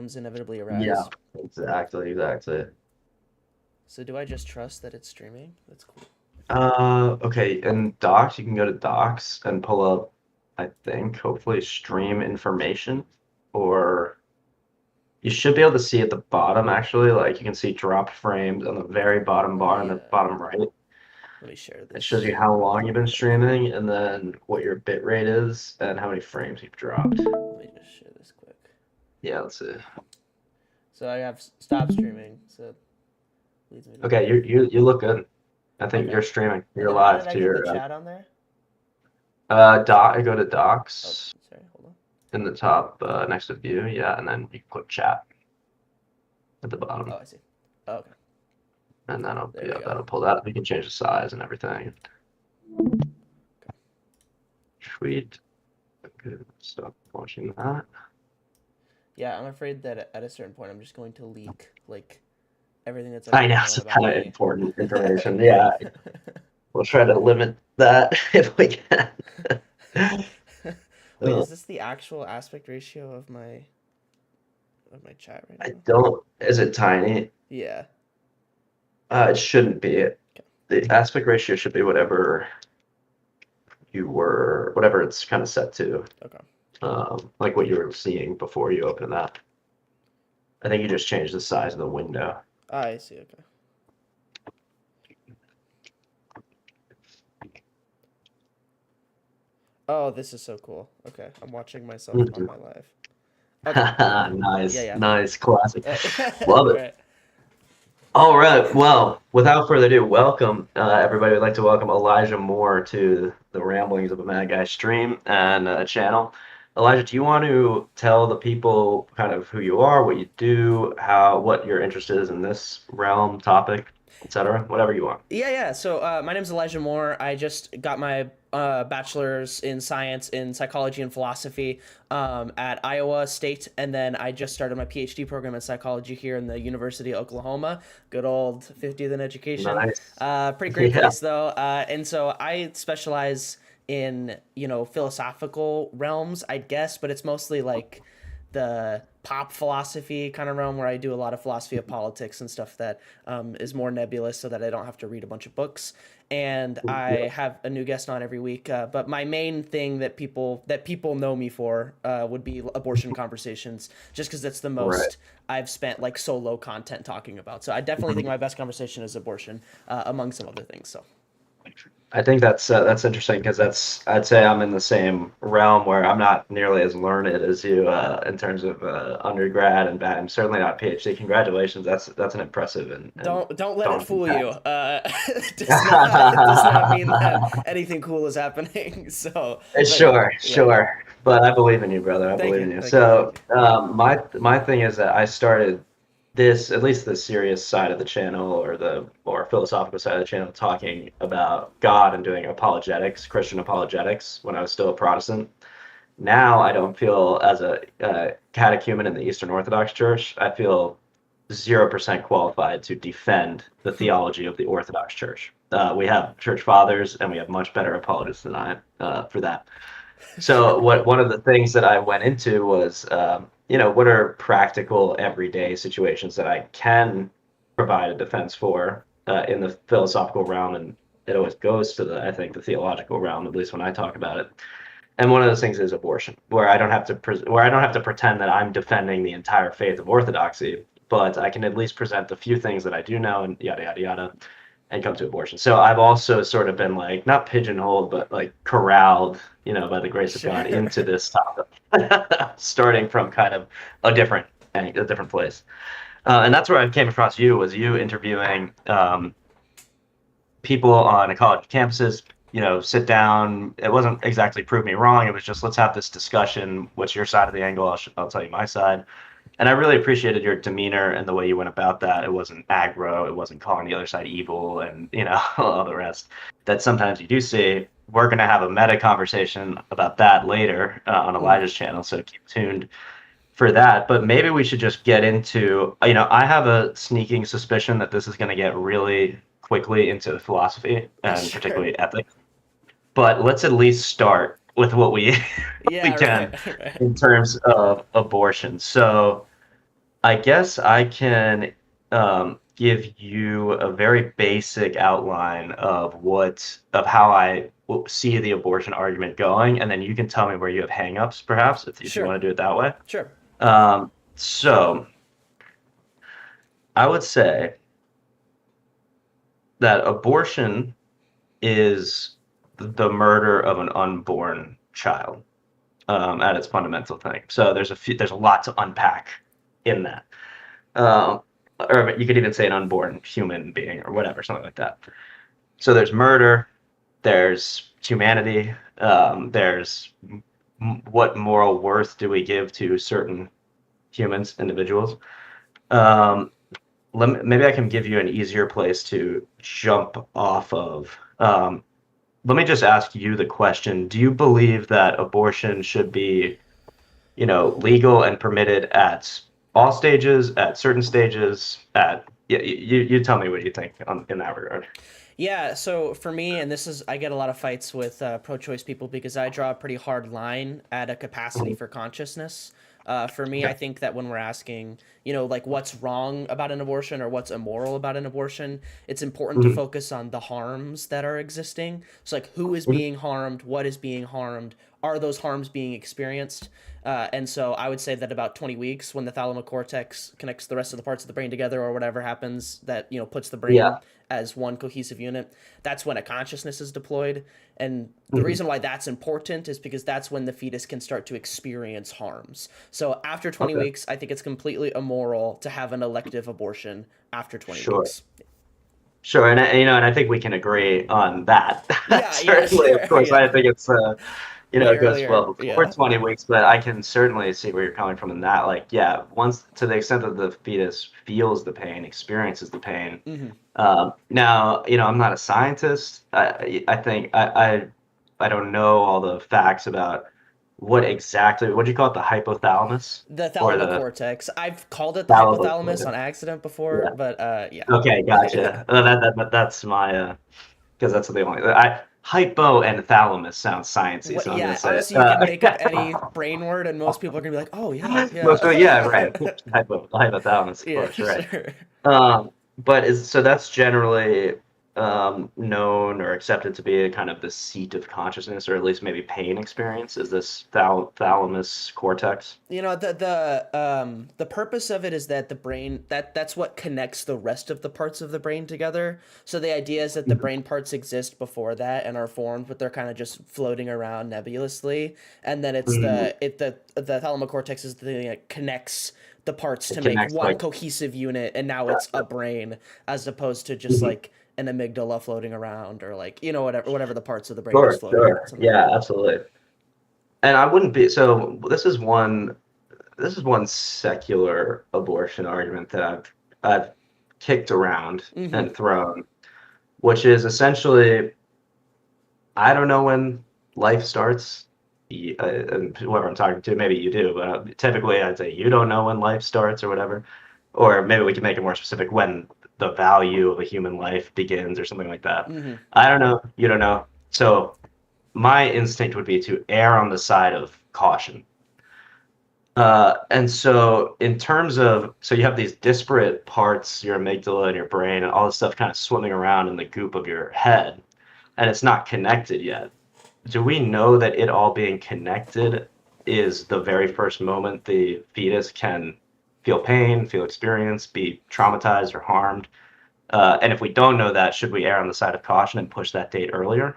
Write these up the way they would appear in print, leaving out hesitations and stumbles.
unknowns inevitably Yeah, arise. exactly. So do I just trust that it's streaming? That's cool. Okay, in Docs, you can go to Docs and pull up, I think, hopefully stream information, or you should be able to see at the bottom actually, like you can see drop frames on the very bottom Let bar in me the uh, bottom right. let me share It shows you this how long real you've been quick. streaming and then what your bit rate is and how many frames you've dropped. Let me just share this quick. Yeah, let's see. So I have stop streaming. So it leads me to Okay, that. you look good. I think Okay. you're streaming. And You're then how did live I to get the your chat on there? go to Oh, Docs sorry. Hold on. in the top next to view, yeah, and then you can click chat at the Oh, bottom, I see. Oh, okay. and that'll There we yeah, go. that'll pull that up. You can change the size and everything. Sweet. Okay, stop watching that. Yeah, I'm afraid that at a certain point I'm just going to leak like everything that's I ever know been known it's about kind of me. important information. Yeah, we'll try to limit that if we can. Wait, Uh, is this the actual aspect ratio of my chat right I now? don't. Is it tiny? Yeah. It shouldn't be. Okay. The aspect ratio should be whatever it's kind of set to, Okay. like what you were seeing before you open that. I think you just changed the size of the window. Ah, I see. Okay. Oh, this is so cool. Okay, I'm watching myself on my live. Okay. Yeah, Nice, yeah. nice, classic. Love it. Right. All right. Well, without further ado, welcome everybody. We'd like to welcome Elijah Moore to the Ramblings of a Mad Guy stream and channel. Elijah, do you want to tell the people kind of who you are, what you do, what your interest is in this realm, topic, etc., whatever you want. Yeah. So my name is Elijah Moore. I just got my bachelor's in science in psychology and philosophy at Iowa State, and then I just started my PhD program in psychology here in the University of Oklahoma. Good old 50th in education. Nice. Pretty great Yeah. place though. And so I specialize in philosophical realms, I guess, but it's mostly like the pop philosophy kind of realm where I do a lot of philosophy of politics and stuff that is more nebulous so that I don't have to read a bunch of books. And I have a new guest on every week. But my main thing that people know me for would be abortion conversations, just because that's the Right. most I've spent like solo content talking about. So I definitely think my best conversation is abortion, among some other things. So I think that's interesting because I'd say I'm in the same realm where I'm not nearly as learned as you in terms of undergrad and I'm certainly not PhD. Congratulations, that's an impressive and don't let it daunting fool you. task. It does not mean that anything cool is happening. So, but yeah, Sure, yeah, yeah. sure. But I believe in you, brother. I Thank believe you, in you. thank you, thank So, you. my thing is that I started this, at least the serious side of the channel, or the more philosophical side of the channel, talking about God and doing apologetics, Christian apologetics, when I was still a Protestant. Now I don't feel, as a catechumen in the Eastern Orthodox Church, I feel 0% qualified to defend the theology of the Orthodox Church. We have church fathers, and we have much better apologists than I for that. So Sure. one of the things that I went into was, what are practical everyday situations that I can provide a defense for in the philosophical realm, and it always goes to I think the theological realm, at least when I talk about it. And one of those things is abortion, where I don't have to pretend that I'm defending the entire faith of Orthodoxy, but I can at least present a few things that I do know, and yada yada yada, and come to abortion. So I've also sort of been like not pigeonholed, but like corralled, by the grace of God Sure. into this topic, starting from kind of a different place. And that's where I came across you, was you interviewing people on college campuses, sit down. It wasn't exactly prove me wrong. It was just, let's have this discussion. What's your side of the angle? I'll tell you my side. And I really appreciated your demeanor and the way you went about that. It wasn't aggro. It wasn't calling the other side evil and, all the rest that sometimes you do see. We're going to have a meta conversation about that later on Mm, Elijah's channel. So keep tuned for that. But maybe we should just get into, I have a sneaking suspicion that this is going to get really quickly into philosophy and sure. particularly ethics. But let's at least start with what we we Yeah, can right, right. in terms of abortion. So I guess I can give you a very basic outline of how I see the abortion argument going, and then you can tell me where you have hangups, perhaps, if you Sure, want to do it that way. sure. So I would say that abortion is the murder of an unborn child, at its fundamental thing. So there's a lot to unpack in that. Um, or you could even say an unborn human being or whatever, something like that. So there's murder, there's humanity, there's what moral worth do we give to certain humans, individuals. Um, maybe I can give you an easier place to jump off of. Let me just ask you the question: do you believe that abortion should be, legal and permitted at all stages, at certain stages, at you tell me what you think in that regard. Yeah, so for me, and this is, I get a lot of fights with pro-choice people because I draw a pretty hard line at a capacity Mhm. for consciousness. For me, I Okay. think that when we're asking, like what's wrong about an abortion or what's immoral about an abortion, it's important to Mhm. focus on the harms that are existing. So, like, who is Mhm. being harmed? What is being harmed? Are those harms being experienced? And so I would say that about 20 weeks, when the thalamocortex connects the rest of the parts of the brain together or whatever happens that, puts the brain Yeah. as one cohesive unit, that's when a consciousness is deployed. And the Mhm. reason why that's important is because that's when the fetus can start to experience harms. So after 20 Okay. weeks, I think it's completely immoral to have an elective abortion after 20 Sure. weeks. Sure. And I think we can agree on that. Yeah, yeah, Certainly, of sure. course, I Yeah. think it's The it goes earlier, well before yeah. 20 weeks, but I can certainly see where you're coming from in that. Like, yeah, once to the extent that the fetus feels the pain, experiences the pain. Hmm. Now, I'm not a scientist. I think I don't know all the facts about what do you call it, the hypothalamus The or the thalamocortex. I've called it the hypothalamus thalamus? on accident before, Yeah. but yeah. Okay, gotcha. That's my because that's the only hypo and thalamus sounds sciencey, What? so I'm gonna Yeah. say it. Honestly, you could make up any brain word, and most people are gonna be like, "Oh yeah, Most of yeah, yeah, right. Hypothalamus, of yeah, course, right. sure." But is so that's generally known or accepted to be a kind of the seat of consciousness, or at least maybe pain experience. Is this thalamus cortex? The purpose of it is that the brain that's what connects the rest of the parts of the brain together. So the idea is that the Mhm. brain parts exist before that and are formed, but they're kind of just floating around nebulously. And then it's Mhm. the thalamocortex is the thing that connects the parts It to make connects one like cohesive unit, and now it's a gotcha. brain as opposed to just Mhm. like an amygdala floating around, or like whatever the parts of the brain just Sure, float around, sure. something like Yeah, that. absolutely. And I wouldn't be so this is one secular abortion argument that I've kicked around Mm-hmm. and thrown, which is essentially I don't know when life starts. And whoever I'm talking to, maybe you do, but typically I'd say you don't know when life starts or whatever. Or maybe we can make it more specific when the value of a human life begins or something like that. Mm-hmm. I don't know. You don't know. So my instinct would be to err on the side of caution. And so, in terms of, so you have these disparate parts, your amygdala and your brain, and all this stuff kind of swimming around in the goop of your head, and it's not connected yet. Do we know that it all being connected is the very first moment the fetus can feel pain, feel experience, be traumatized or harmed? And if we don't know that, should we err on the side of caution and push that date earlier?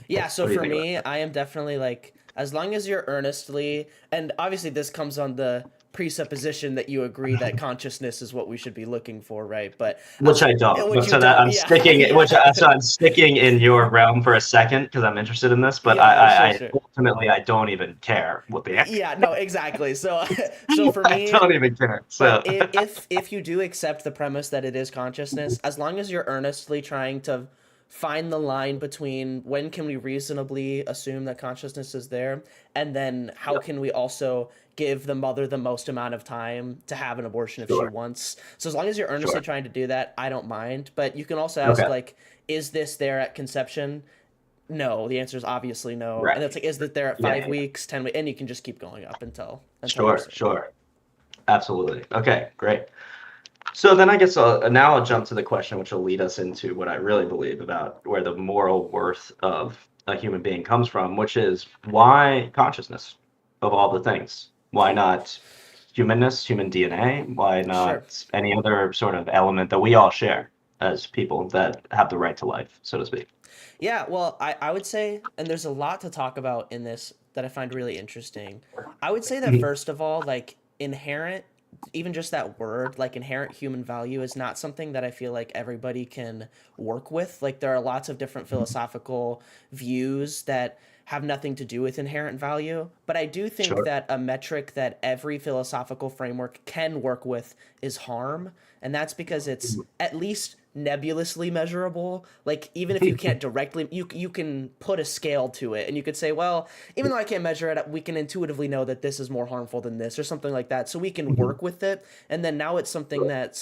Yeah, so What do you for think about me, that? I am definitely like, as long as you're earnestly, and obviously this comes on the presupposition that you agree that consciousness is what we should be looking for, right? But Which as I don't, which but you so that don't, I'm yeah, sticking, yeah, so I'm sticking in your realm for a second because I'm interested in this, but yeah, sure, I sure. ultimately I don't even care what the heck. Yeah, no, exactly. So, so for I me, don't even care. but So if you do accept the premise that it is consciousness, as long as you're earnestly trying to find the line between when can we reasonably assume that consciousness is there, and then how yeah, can we also give the mother the most amount of time to have an abortion if she sure, wants. So as long as you're earnestly sure. trying to do that, I don't mind. But you can also ask, Okay, like, is this there at conception? No, the answer is obviously no. And right. it's like, is it there at Yeah, five yeah, yeah. weeks, 10 weeks, and you can just keep going up until you're Sure, certain. sure. Absolutely. Okay, great. So then I guess now I'll jump to the question, which will lead us into what I really believe about where the moral worth of a human being comes from, which is why consciousness of all the things? Why Okay, not humanness, human DNA? Why sure. not any other sort of element that we all share as people that have the right to life, so to speak? Yeah, well, I would say, and there's a lot to talk about in this that I find really interesting. I would say that Mhm. first of all, like inherent, even just that word, like inherent human value is not something that I feel like everybody can work with. Like there are lots of different philosophical views that have nothing to do with inherent value, but I do think Sure. that a metric that every philosophical framework can work with is harm, and that's because it's at least nebulously measurable. Like even if you can't directly, you can put a scale to it, and you could say, well, even though I can't measure it, we can intuitively know that this is more harmful than this, or something like that. So we can Mhm. work with it, and then now it's something that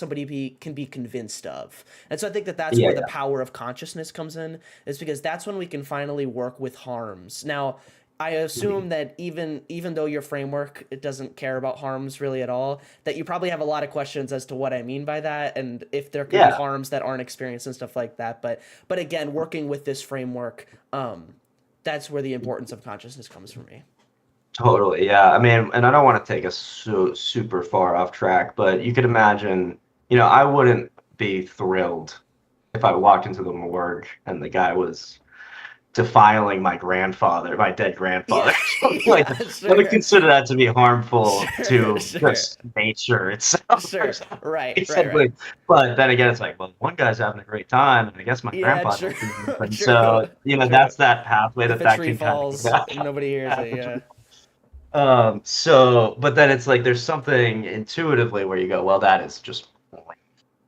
can be convinced of. And so I think that that's Yeah, where the yeah. power of consciousness comes in, is because that's when we can finally work with harms. Now, I Mhm. assume that even though your framework it doesn't care about harms really at all, that you probably have a lot of questions as to what I mean by that and if there can be Yeah, harms that aren't experienced and stuff like that. But again, working with this framework, that's where the importance of consciousness comes for me. totally. Yeah. I mean, and I don't want to take us super far off track, but you could imagine, I wouldn't be thrilled if I walked into the morgue and the guy was defiling my grandfather, my dead Yeah, grandfather, something like yeah, that. I would sure, consider that to be harmful sure, to sure, just nature itself or sure. Right, right, right. something. But then again, it's like, well, one guy's having a great time, and I guess my Yeah, grandpa true, didn't do anything. true, So, true. that's that pathway If that a that tree can kind of falls, nobody hears it. Yeah. but then it's like there's something intuitively where you go, well, that is just wrong,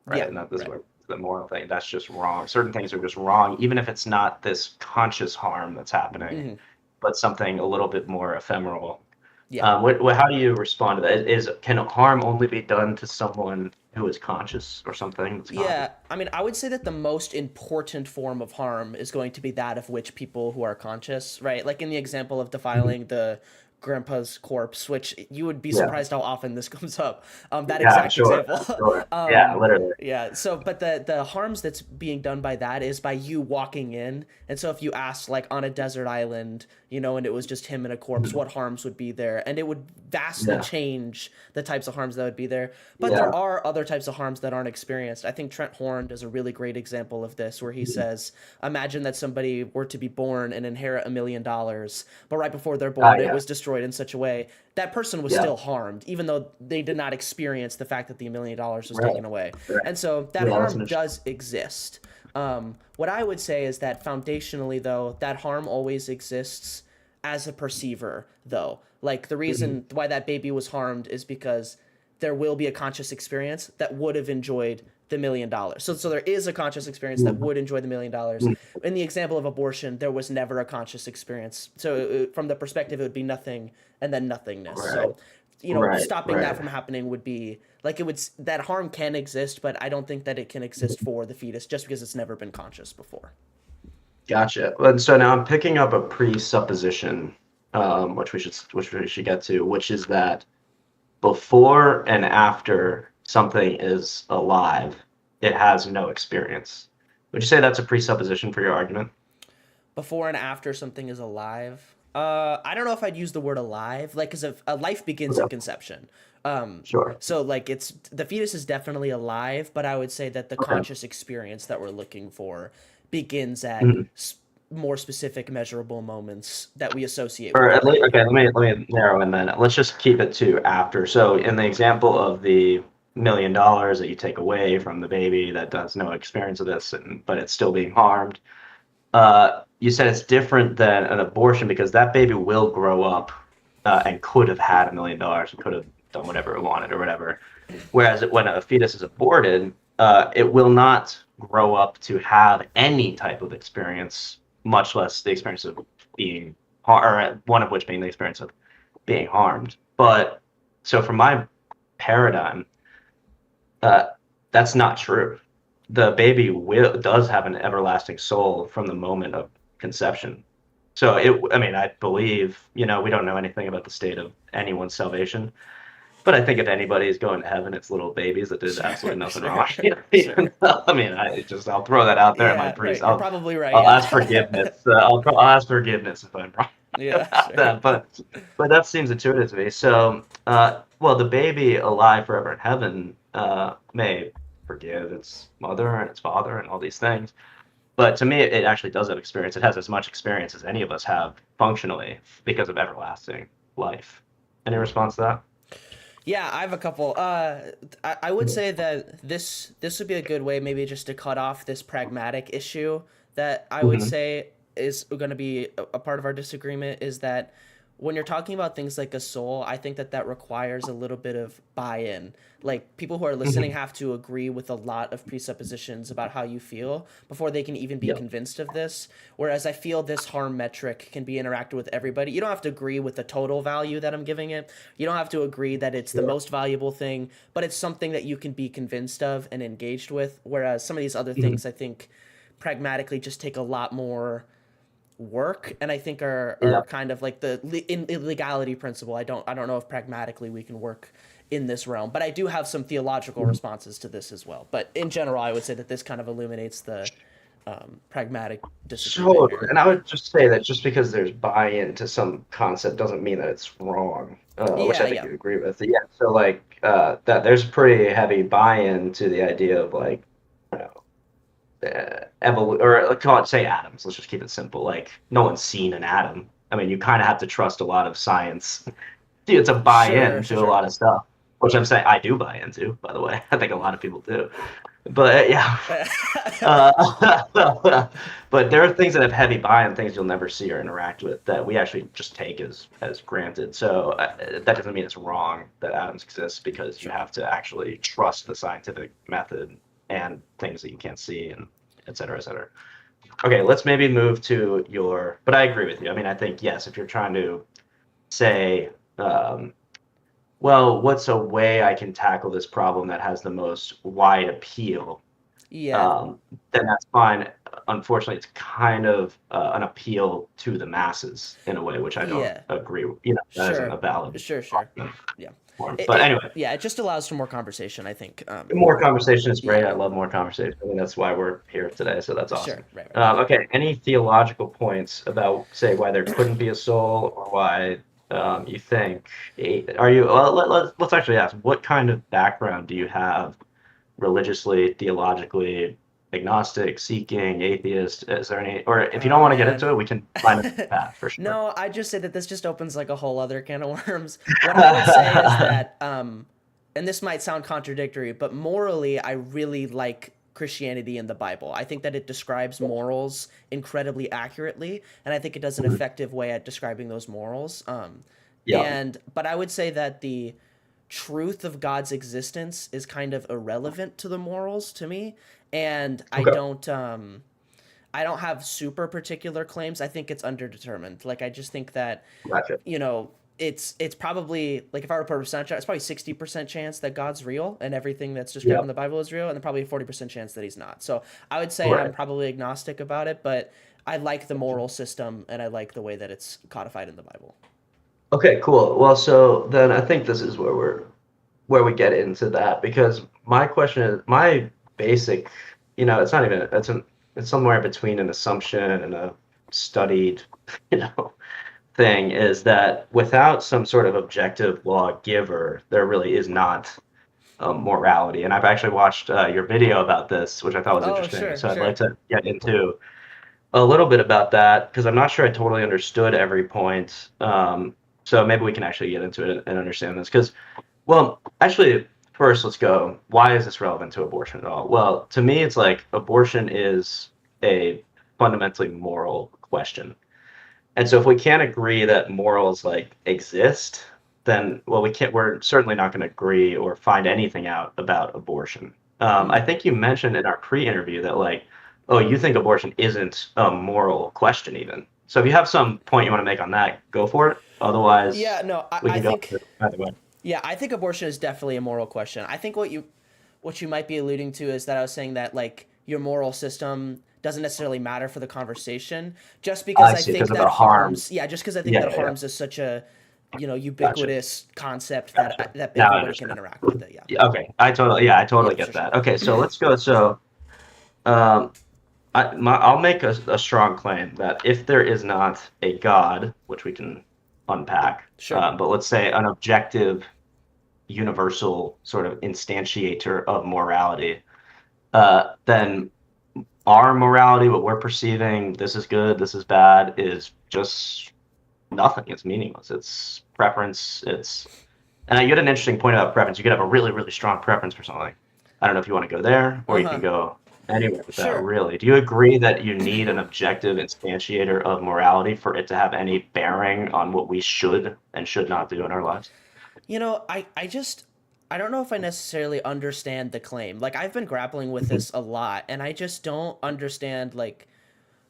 right? Yeah, And that this is right. where the moral thing, that's just wrong. Certain things are just wrong, even if it's not this conscious harm that's happening, Hmm. but something a little bit more ephemeral. Yeah. How do you respond to that? Can harm only be done to someone who is conscious or something that's conscious? Yeah, I mean, I would say that the most important form of harm is going to be that of which people who are conscious, right? Like in the example of Mhm. defiling the grandpa's corpse, which you would be Yeah. surprised how often this comes up. That Yeah, I'm exact sure. example. I'm sure. Yeah, literally. Yeah. So, but the harms that's being done by that is by you walking in, and so if you asked like on a desert island, and it was just him and a corpse, Mhm. what harms would be there, and it would vastly Yeah. change the types of harms that would be there. But there Yeah. are other types of harms that aren't experienced. I think Trent Horn does a really great example of this, where he Mhm. says, imagine that somebody were to be born and inherit $1 million, but right before they're born, it Yeah. was destroyed in such a way that person was Yeah. still harmed, even though they did not experience the fact that the $1 million was Right. taken away. Right. And so that Yeah, that's an harm interesting. does exist. What I would say is that foundationally, though, that harm always exists as a perceiver, though. Like the Mhm. reason why that baby was harmed is because there will be a conscious experience that would have enjoyed the $1 million. So there is a conscious experience that Mhm. would enjoy the $1 million. Mhm. In the example of abortion, there was never a conscious experience. So from the perspective, it would be nothing and then nothingness. Right. So Right. stopping that Right. from happening would be like it would that harm can exist, but I don't think that it can exist for the fetus just because it's never been conscious before. Gotcha. And so now I'm picking up a presupposition, which we should get to, which is that before and after something is alive, it has no experience. Would you say that's a presupposition for your argument? Before and after something is alive. I don't know if I'd use the word alive, like, because a life begins in Okay. conception. Sure. So like it's the fetus is definitely alive, but I would say that the Okay. conscious experience that we're looking for begins at Mhm. more specific, measurable moments that we associate with Or the okay, baby. let me narrow in then. Let's just keep it to after. So in the example of the $1 million that you take away from the baby that does no experience of this, but it's still being harmed, you said it's different than an abortion because that baby will grow up and could have had $1 million and could have done whatever it wanted or whatever. Whereas when a fetus is aborted, it will not grow up to have any type of experience, much less the experience of being or one of which being the experience of being harmed. But so from my paradigm, uh, that's not true. The baby does have an everlasting soul from the moment of conception. So I mean, I believe, we don't know anything about the state of anyone's salvation, But I think if anybody is going to heaven, it's little babies that did absolutely nothing Sure, wrong. sure. I mean, I'll throw that out there at my Yeah, priest. right. You're probably right. I'll ask Yeah. forgiveness. I'll ask forgiveness if I'm wrong Yeah, about sure. that. But that seems intuitive to me. So, well, the baby alive forever in heaven may forgive its mother and its father and all these things. But to me, it actually does have experience. It has as much experience as any of us have functionally because of everlasting life. Any response to that? Yeah, I have a couple. I would say that this would be a good way, maybe just to cut off this pragmatic issue that I would Mm-hmm. say is going to be a part of our disagreement is that when you're talking about things like a soul, I think that that requires a little bit of buy-in. Like people who are listening Mm-hmm. have to agree with a lot of presuppositions about how you feel before they can even be Yeah. convinced of this. Whereas I feel this harm metric can be interacted with everybody. You don't have to agree with the total value that I'm giving it. You don't have to agree that it's the Yeah. most valuable thing, but it's something that you can be convinced of and engaged with. Whereas some of these other Mm-hmm. things, I think, pragmatically just take a lot more work, and I think are Yeah. kind of like the illegality principle. I don't know if pragmatically we can work in this realm, but I do have some theological Mhm. responses to this as well. But in general, I would say that this kind of illuminates the pragmatic disagreement Totally. here. And I would just say that just because there's buy-in to some concept doesn't mean that it's wrong, which Yeah, I think yeah, you agree with. Yeah. So like that there's pretty heavy buy-in to the idea of like, you know, or call it say atoms. Let's just keep it simple. Like no one's seen an atom. I mean, you kind of have to trust a lot of science. It's a sure, buy-in sure, to a sure. lot of stuff, which I'm saying I do buy into, by the way. I think a lot of people do. But yeah, but there are things that have heavy buy-in, things you'll never see or interact with that we actually just take as granted. So that doesn't mean it's wrong that atoms exist because you Sure. have to actually trust the scientific method and things that you can't see and et cetera, et cetera. Okay, let's maybe move to your. But I agree with you. I mean, I think yes, if you're trying to say, um, well, what's a way I can tackle this problem that has the most wide appeal? Yeah, um, then that's fine. Unfortunately, it's kind of an appeal to the masses in a way, which I don't yeah, agree with. That isn't sure, a valid sure, sure. argument Yeah, for it. it, But it anyway, yeah, it just allows for more conversation, I think. more conversation is great. Yeah, I love more conversation. I mean, that's why we're here today. So that's sure, awesome. right, right. Okay, any theological points about, say, why there couldn't be a soul or why you think? Are you? Well, let's actually ask. What kind of background do you have religiously, theologically, agnostic, seeking, atheist? Is there any, or if you don't Oh want to get man. into it, we can find a path for sure. No, I just say that this just opens like a whole other can of worms. What I would say is that, and this might sound contradictory, but morally, I really like Christianity and the Bible. I think that it describes morals incredibly accurately, and I think it does an effective way at describing those morals. Yeah. But I would say that the truth of God's existence is kind of irrelevant to the morals to me, and Okay. I don't have super particular claims. I think it's underdetermined. Like I just think that, Gotcha. you know, it's probably like if I were to put a percentage, it's probably 60% chance that God's real and everything that's described Yeah. in the Bible is real, and then probably a 40% chance that he's not. So I would say I'm Right. probably agnostic about it, but I like the moral system and I like the way that it's codified in the Bible. Okay, cool. Well, so then I think this is where we get into that because my question is my basic, it's not even it's somewhere between an assumption and a studied, you know, thing is that without some sort of objective lawgiver, there really is not morality. And I've actually watched your video about this, which I thought was Oh, interesting. sure, So I'd like sure. to get into a little bit about that because I'm not sure I totally understood every point. So maybe we can actually get into it and understand this. Because, well, actually, first let's go. Why is this relevant to abortion at all? Well, to me, it's like abortion is a fundamentally moral question. And so if we can't agree that morals like exist, then well, we can't. We're certainly not going to agree or find anything out about abortion. I Mm. think you mentioned in our pre-interview that like, oh, you think abortion isn't a moral question even. So if you have some point you want to make on that, go for it. Yeah, Otherwise, no, we I can go think either way. yeah, I think abortion is definitely a moral question. I think what you might be alluding to is that I was saying that like your moral system doesn't necessarily matter for the conversation just because I I see, think because of that the harm. harms, yeah, just because I think Yeah, that yeah, yeah. harms is such a Gotcha. ubiquitous concept Gotcha. that Now I everybody can understand. interact with it. Yeah. Yeah, okay, I Yeah, totally for get sure. that. Okay, so let's go. So, um, I'll make a strong claim that if there is not a God, which we can unpack, Sure. but let's say an objective, universal sort of instantiator of morality, then our morality, what we're perceiving, this is good, this is bad, is just nothing. It's meaningless. It's preference. And you had an interesting point about preference. You could have a really, really strong preference for something. I don't know if you want to go there or you can Uh-huh. go anywhere with that, Sure. really. Do you agree that you need an objective instantiator of morality for it to have any bearing on what we should and should not do in our lives? I don't know if I necessarily understand the claim. Like I've been grappling with this a lot and I just don't understand like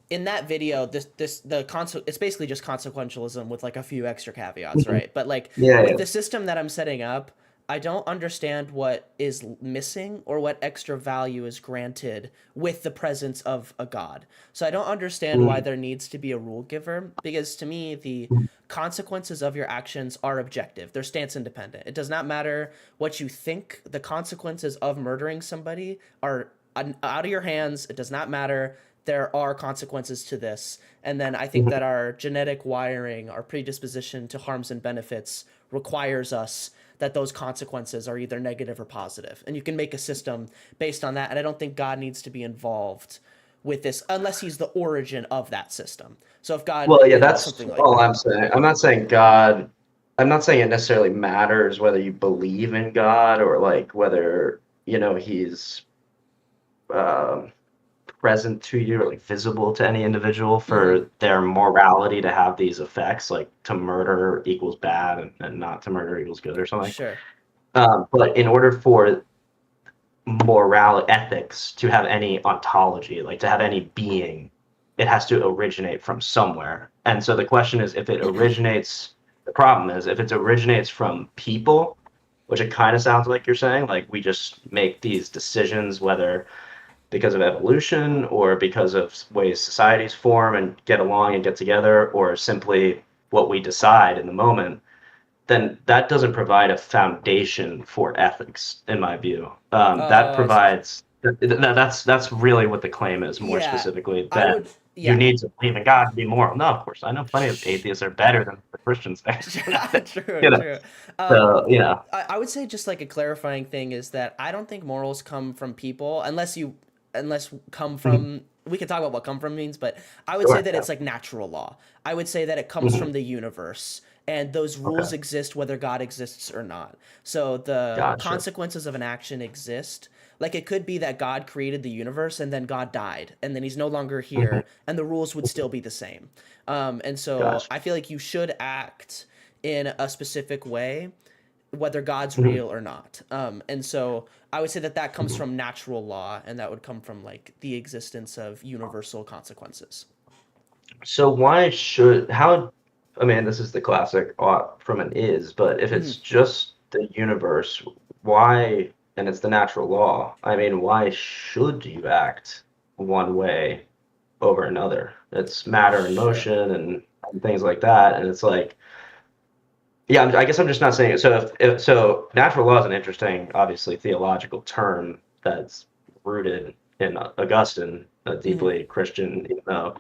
in that video it's basically just consequentialism with like a few extra caveats, Mhm. right? But like Yeah, with yeah. the system that I'm setting up, I don't understand what is missing or what extra value is granted with the presence of a god. So I don't understand why Mhm. there needs to be a rule giver because to me the consequences of your actions are objective. They're stance independent. It does not matter what you think. The consequences of murdering somebody are out of your hands. It does not matter. There are consequences to this. And then I think Mhm. that our genetic wiring, our predisposition to harms and benefits requires us that those consequences are either negative or positive. And you can make a system based on that. And I don't think God needs to be involved with this unless he's the origin of that system. So if God, Well, yeah, that's something like all that. I'm saying. I'm not saying God, I'm not saying it necessarily matters whether you believe in God or like whether, he's um, present to you or like visible to any individual Mm-hmm. for their morality to have these effects, like to murder equals bad and not to murder equals good or something. Sure. But in order for moral ethics to have any ontology, like to have any being, it has to originate from somewhere. And so the question is if it originates, the problem is if it originates from people, which it kind of sounds like you're saying, like we just make these decisions, whether because of evolution or because of ways societies form and get along and get together, or simply what we decide in the moment, then that doesn't provide a foundation for ethics, in my view. That Oh, I see. provides that's really what the claim is, more Yeah, specifically, I that would. you Yeah. need to believe in God to be moral. No, of course, I know plenty of atheists are better than the Christians say. True, you know, true. so I would say just like a clarifying thing is that I don't think morals come from people unless come Mhm. from we can talk about what come from means, but I would say Sure, that yeah. it's like natural law. I would say that it comes Hmm. from the universe and those rules Okay, exist whether God exists or not. So the gotcha. consequences of an action exist. Like it could be that God created the universe and then God died and then he's no longer Hmm. here and the rules would still be the same. And so Gotcha. I feel like you should act in a specific way, whether God's Hmm. real or not. And so I would say that that comes Hmm. from natural law, and that would come from like the existence of universal consequences. So why should how I mean this is the classic ought from an is, but if Mm-hmm. it's just the universe, why and it's the natural law, I mean why should you act one way over another? It's matter and Sure. motion and things like that, and it's like yeah, I guess I'm just not saying it. So if so natural law is an interesting, obviously theological term that's rooted in Augustine, a Mm-hmm. deeply Christian, even though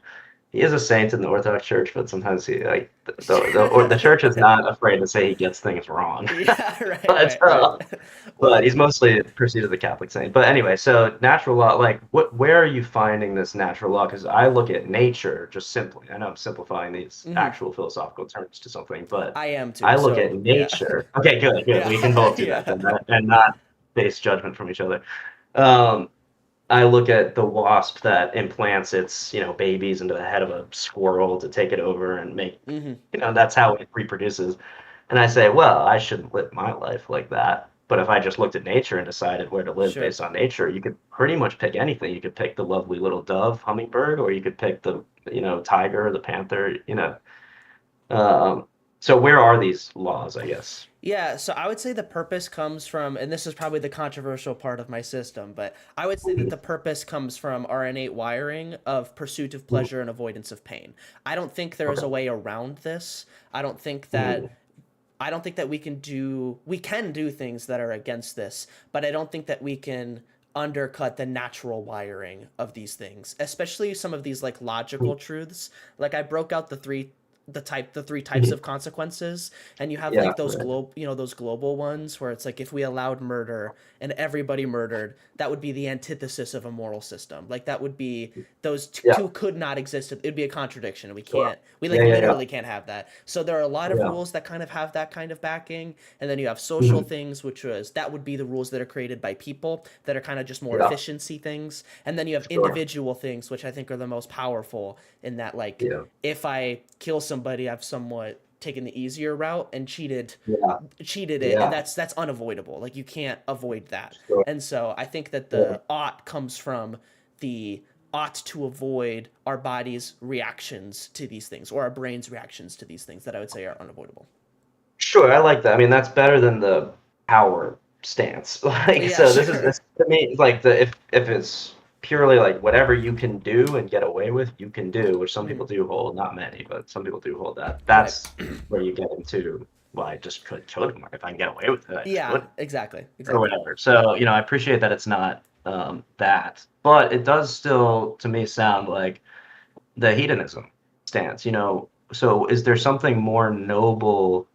he is a saint in the Orthodox Church, but sometimes he like the church is not afraid to say he gets things wrong. Yeah. Right. but Right. Right. but Well. he's mostly perceived as a Catholic saint. But anyway, so natural law, like where are you finding this natural law? Because I look at nature just simply. I know I'm simplifying these Mm-hmm. actual philosophical terms to something, but I am I too. look at So yeah. nature. Okay, good, good. We can Yeah. both do that Yeah. then, and not base judgment from each other. Um, I look at the wasp that implants its, babies into the head of a squirrel to take it over and make, Mm-hmm. that's how it reproduces. And I say, well, I shouldn't live my life like that. But if I just looked at nature and decided where to live Sure. based on nature, you could pretty much pick anything. You could pick the lovely little dove hummingbird, or you could pick the, tiger, the panther, Um, so where are these laws, I guess? Yeah, so I would say the purpose comes from, and this is probably the controversial part of my system, but I would say that the purpose comes from our innate wiring of pursuit of Mhm. pleasure and avoidance of pain. I don't think there is Okay. a way around this. I don't think that Mhm. I don't think that we can do things that are against this, but I don't think that we can undercut the natural wiring of these things, especially some of these like logical truths. Like I broke out the three types of consequences, and you have Yeah, like those right. those global ones where it's like if we allowed murder and everybody murdered, that would be the antithesis of a moral system. Like that would be those Yeah, two could not exist. It'd be a contradiction. sure. We like Yeah, yeah, yeah. literally can't have that. So there are a lot of Yeah. rules that kind of have that kind of backing, and then you have social Mhm. things, which was that would be the rules that are created by people that are kind of just more Yeah, efficiency things, and then you have sure. individual things, which I think are the most powerful in that like Yeah. if I kill somebody, I've somewhat taken the easier route and Yeah. cheated it, and Yeah. that's unavoidable. Like you can't avoid that. Sure. And so I think that Yeah. the ought comes from the ought to avoid our body's reactions to these things or our brain's reactions to these things that I would say are unavoidable. Sure, I like that. I mean, that's better than the power stance. Like, Yeah, so this is sure. this to me like the if it's purely like whatever you can do and get away with, you can do, which some Mhm. people do hold, not many, but some people do hold that. Right. That's where you get into, well, I just could kill him. If I can get away with it, I just Yeah, would, exactly. or Exactly. whatever. So, I appreciate that it's not that, but it does still to me sound like the hedonism stance. So is there something more noble?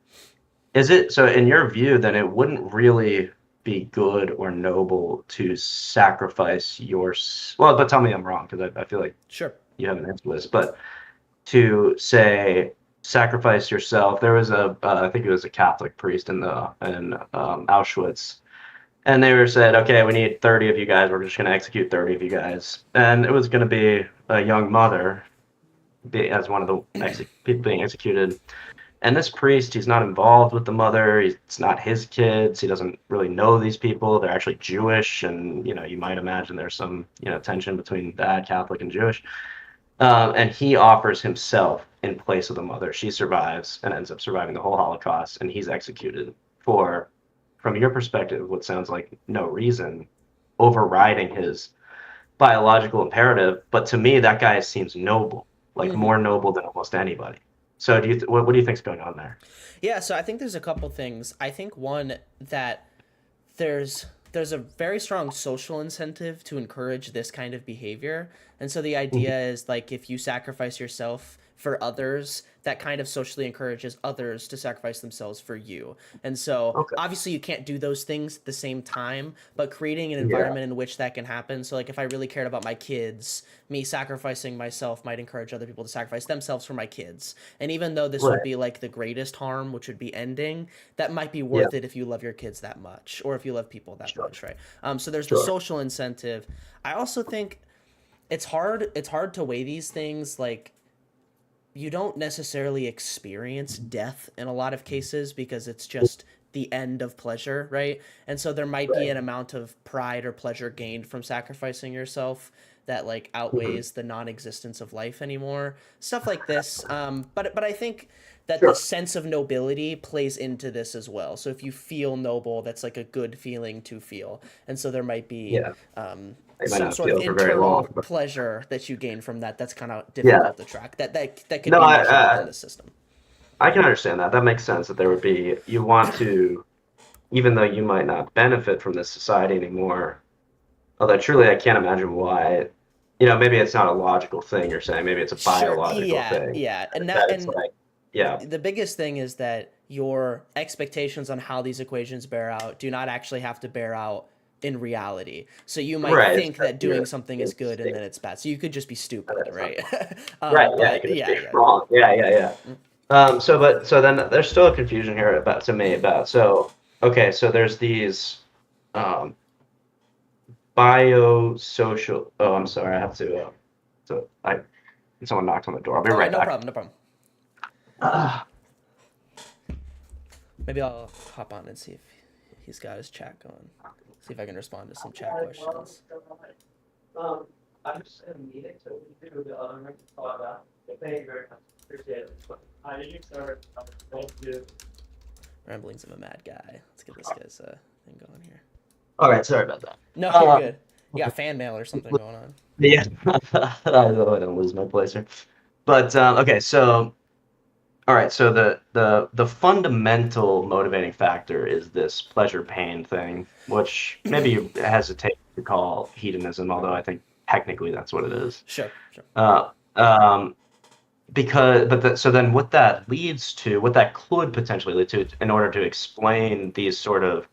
Is it so in your view, then it wouldn't really be good or noble to sacrifice well, but tell me I'm wrong because I feel like Sure. you have an answer to this, but to say sacrifice yourself. There was I think it was a Catholic priest in Auschwitz, and they were said, okay, we need 30 of you guys. We're just going to execute 30 of you guys, and it was going to be a young mother as one of the people being executed. And this priest, he's not involved with the mother. It's not his kids. He doesn't really know these people. They're actually Jewish, and you might imagine there's some tension between that Catholic and Jewish. And he offers himself in place of the mother. She survives and ends up surviving the whole Holocaust, and he's executed for, from your perspective, what sounds like no reason, overriding his biological imperative. But to me, that guy seems noble, like Hmm. more noble than almost anybody. So what do you think's going on there? Yeah, so I think there's a couple things. I think one that there's a very strong social incentive to encourage this kind of behavior. And so the Mhm. idea is like if you sacrifice yourself for others, that kind of socially encourages others to sacrifice themselves for you. And so Okay. obviously you can't do those things at the same time, but creating an Yeah. environment in which that can happen. So like if I really cared about my kids, me sacrificing myself might encourage other people to sacrifice themselves for my kids. And even though this would Right. be like the greatest harm, which would be ending, that might be Yeah. worth it if you love your kids that much or if you love people that Sure. much, right? So there's the Sure. social incentive. I also think it's hard to weigh these things. Like you don't necessarily experience death in a lot of cases because it's just the end of pleasure, right? And so there might be Right. an amount of pride or pleasure gained from sacrificing yourself that like Mhm. outweighs the non-existence of life anymore. Stuff like this. But I think that the Sure. sense of nobility plays into this as well. So if you feel noble, that's like a good feeling to feel, and so there might be Yeah. um, They might some not sort of feel for very long, internal but pleasure that you gain from that. That's kind of yeah. difficult to track. That could No, be measured within the system. I can understand that. That makes sense that there would be, you want to, even though you might not benefit from this society anymore, although truly I can't imagine why, maybe it's not a logical thing you're saying, maybe it's a Sure. biological Yeah. thing, Yeah. And that that it's and like, yeah, the biggest thing is that your expectations on how these equations bear out do not actually have to bear out in reality. So you might right, it's think just that doing your something is good and instinct, then it's bad. So you could just be and stupid, it's not. right? Right, yeah, you But could just yeah, be yeah. wrong. Yeah, yeah, yeah. Mm. So then there's still a confusion here about to me about so okay, so there's these um biosocial. Oh, I'm sorry, I have to. So I someone knocked on the door. I'll be Okay, right no back. problem, no problem. Ah, Maybe I'll hop on and see if he's got his chat going. See if I can respond to some chat questions. I'm just in a meeting, so we can do the other call about. Thank you very much. Appreciate it. Hi, you start. Thank you. Ramblings of a mad guy. Let's get this guy's thing going here. All right, sorry about that. No, you're good. You got fan mail or something going on. Yeah, I don't lose my place here. But okay, so All right, so the fundamental motivating factor is this pleasure pain thing, which maybe you hesitate to call hedonism, although I think technically that's what it is. Sure, sure. Uh, um, so then what that leads to, what that could potentially lead to, in order to explain these sort of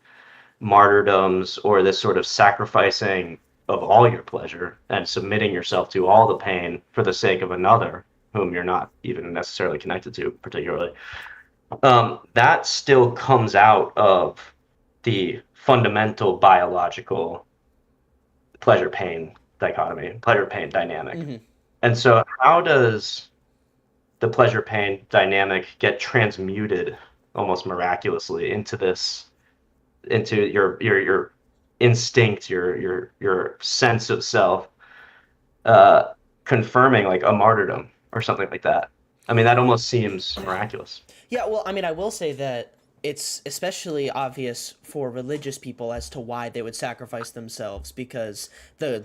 martyrdoms or this sort of sacrificing of all your pleasure and submitting yourself to all the pain for the sake of another whom you're not even necessarily connected to particularly, that still comes out of the fundamental biological pleasure pain dichotomy, pleasure pain dynamic. Hmm. And so how does the pleasure pain dynamic get transmuted almost miraculously into this, into your instinct, your sense of self, uh, confirming like a martyrdom or something like that? I mean, that almost seems miraculous. Yeah, well, I mean, I will say that it's especially obvious for religious people as to why they would sacrifice themselves, because the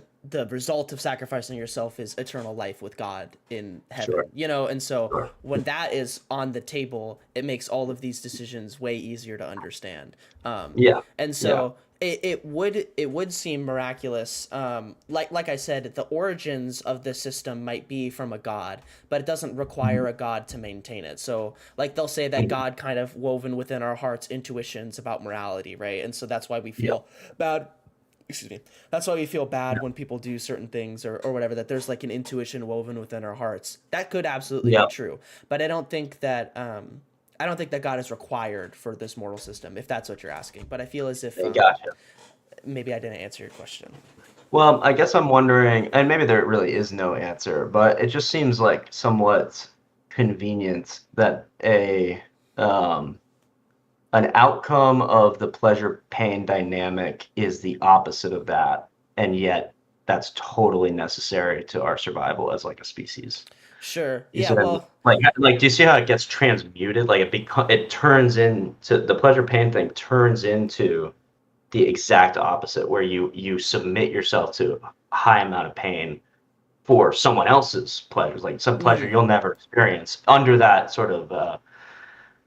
result of sacrificing yourself is eternal life with God in heaven, Sure, you know? And so sure. when that is on the table, it makes all of these decisions way easier to understand. Yeah, And yeah. so it would seem miraculous. Like I said, the origins of the system might be from a god, but it doesn't require a god to maintain it. So like they'll say that Mhm. God kind of woven within our hearts intuitions about morality, right? And so that's why we Yeah, feel bad. Excuse me. That's why we feel bad when people do certain things, or whatever, that there's like an intuition woven within our hearts. That could absolutely be yeah. true. But I don't think that God is required for this mortal system, if that's what you're asking. But I feel as if Gotcha. maybe I didn't answer your question. Well, I guess I'm wondering, and maybe there really is no answer, but it just seems like somewhat convenient that um, an outcome of the pleasure pain dynamic is the opposite of that, and yet that's totally necessary to our survival as like a species. Sure. You Yeah. see what I mean? Well. Like, do you see how it gets transmuted? Like it turns into the pleasure pain thing turns into the exact opposite, where you submit yourself to a high amount of pain for someone else's pleasures, like some pleasure Hmm. you'll never experience under that sort of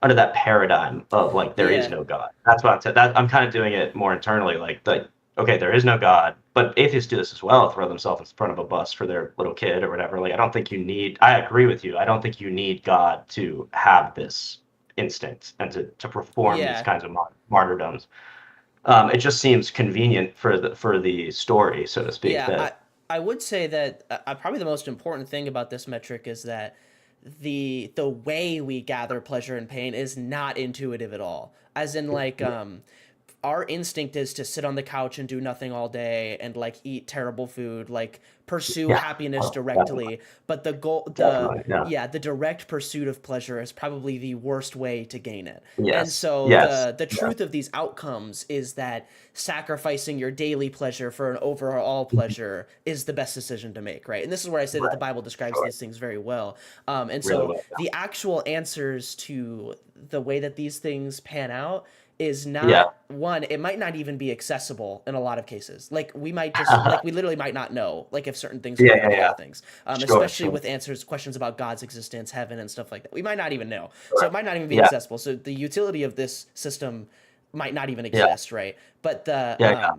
under that paradigm of like there is Yeah. no God. That's what I'm saying. That I'm kind of doing it more internally, like okay, there is no God, but atheists do this as well, throw themselves in front of a bus for their little kid or whatever. Like I don't think you need. I agree with you. I don't think you need God to have this instinct and to perform these Yeah. kinds of martyrdoms. It just seems convenient for the story, so to speak. Yeah. I That I would say that probably the most important thing about this metric is that the way we gather pleasure and pain is not intuitive at all. As in, like, our instinct is to sit on the couch and do nothing all day and like eat terrible food, like pursue yeah, happiness oh, definitely, directly. But the goal, definitely, yeah, the direct pursuit of pleasure is probably the worst way to gain it. And yes, so yes, the yeah, truth of these outcomes is that sacrificing your daily pleasure for an overall pleasure is the best decision to make, right? And this is where I say that the right, Bible describes sure, these things very well. And really so well, the actual answers to the way that these things pan out is yeah, not one. It might not even be accessible in a lot of cases. Like we might just yeah, like we literally might not know like if certain things are yeah, good or yeah, bad things, sure, especially sure, with answers questions about God's existence, heaven, and stuff like that. We might not even know, so sure, it might not even be yeah, accessible. So the utility of this system might not even yeah, exist, right? But yeah, yeah,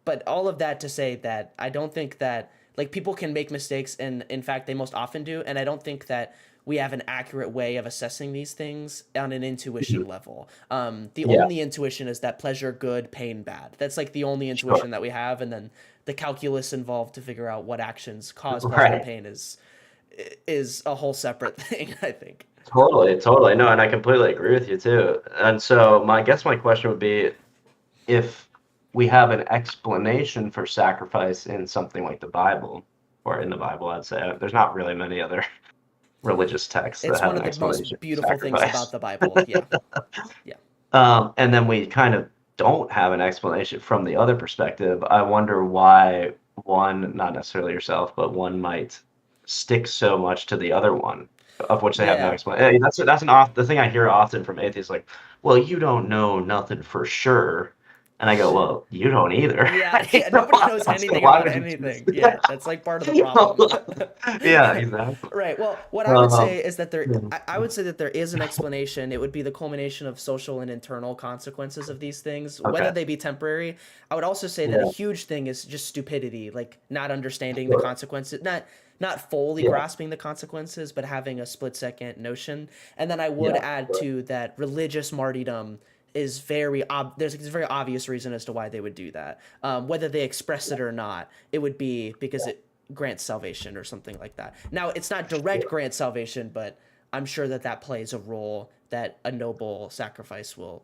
but all of that to say that I don't think that like people can make mistakes, and in fact they most often do, and I don't think that we have an accurate way of assessing these things on an mhm, intuition level. The yeah, only intuition is that pleasure good, pain bad. That's like the only sure, intuition that we have, and then the calculus involved to figure out what actions cause pleasure and right. pain is a whole separate thing, I think. Totally, totally. No, and I completely agree with you too. And so my I guess my question would be if we have an explanation for sacrifice in something like the Bible, or in the Bible, I'd say there's not really many other religious texts that It's have one an of the explanation most for beautiful things about sacrifice. the Bible. Yeah, yeah. And then we kind of don't have an explanation from the other perspective. I wonder why one, not necessarily yourself, but one might stick so much to the other one, of which they have no Yeah. explanation. That's the thing I hear often from atheists, like, well, you don't know nothing for sure. And I go, well, you don't either. Yeah, You yeah, know, nobody knows so anything why about would you choose? anything. Yeah, that's like part of the problem. Yeah, exactly. Right. Well, what I would Um, say is that there, yeah. I would say that there is an explanation. It would be the culmination of social and internal consequences of these things, whether Okay. they be temporary. I would also say that a Yeah. huge thing is just stupidity, like not understanding the Sure. consequences, not fully Yeah. grasping the consequences, but having a split second notion. And then I would Yeah. add Sure. to that religious martyrdom is there's a very obvious reason as to why they would do that. Whether they express it or not, it would be because Yeah. it grants salvation or something like that. Now, it's not direct Sure. grant salvation, but I'm sure that that plays a role that a noble sacrifice will,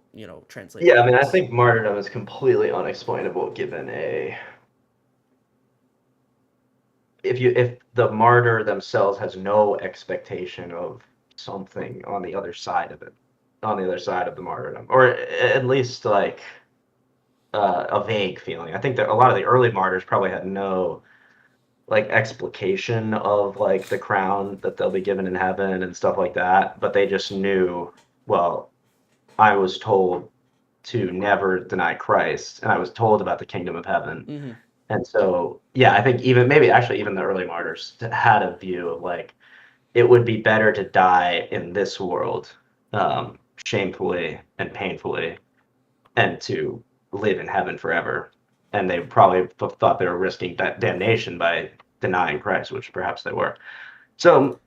translate Yeah, I mean, I towards. think martyrdom is completely unexplainable given a if the martyr themselves has no expectation of something on the other side of it, on the other side of the martyrdom, or at least like a vague feeling. I think that a lot of the early martyrs probably had no like explication of like the crown that they'll be given in heaven and stuff like that, but they just knew, well, I was told to never deny Christ, and I was told about the kingdom of heaven. Mm-hmm. And so, yeah, I think even maybe actually even the early martyrs had a view of like it would be better to die in this world, shamefully and painfully, and to live in heaven forever. And they probably thought they were risking damnation by denying Christ, which perhaps they were. So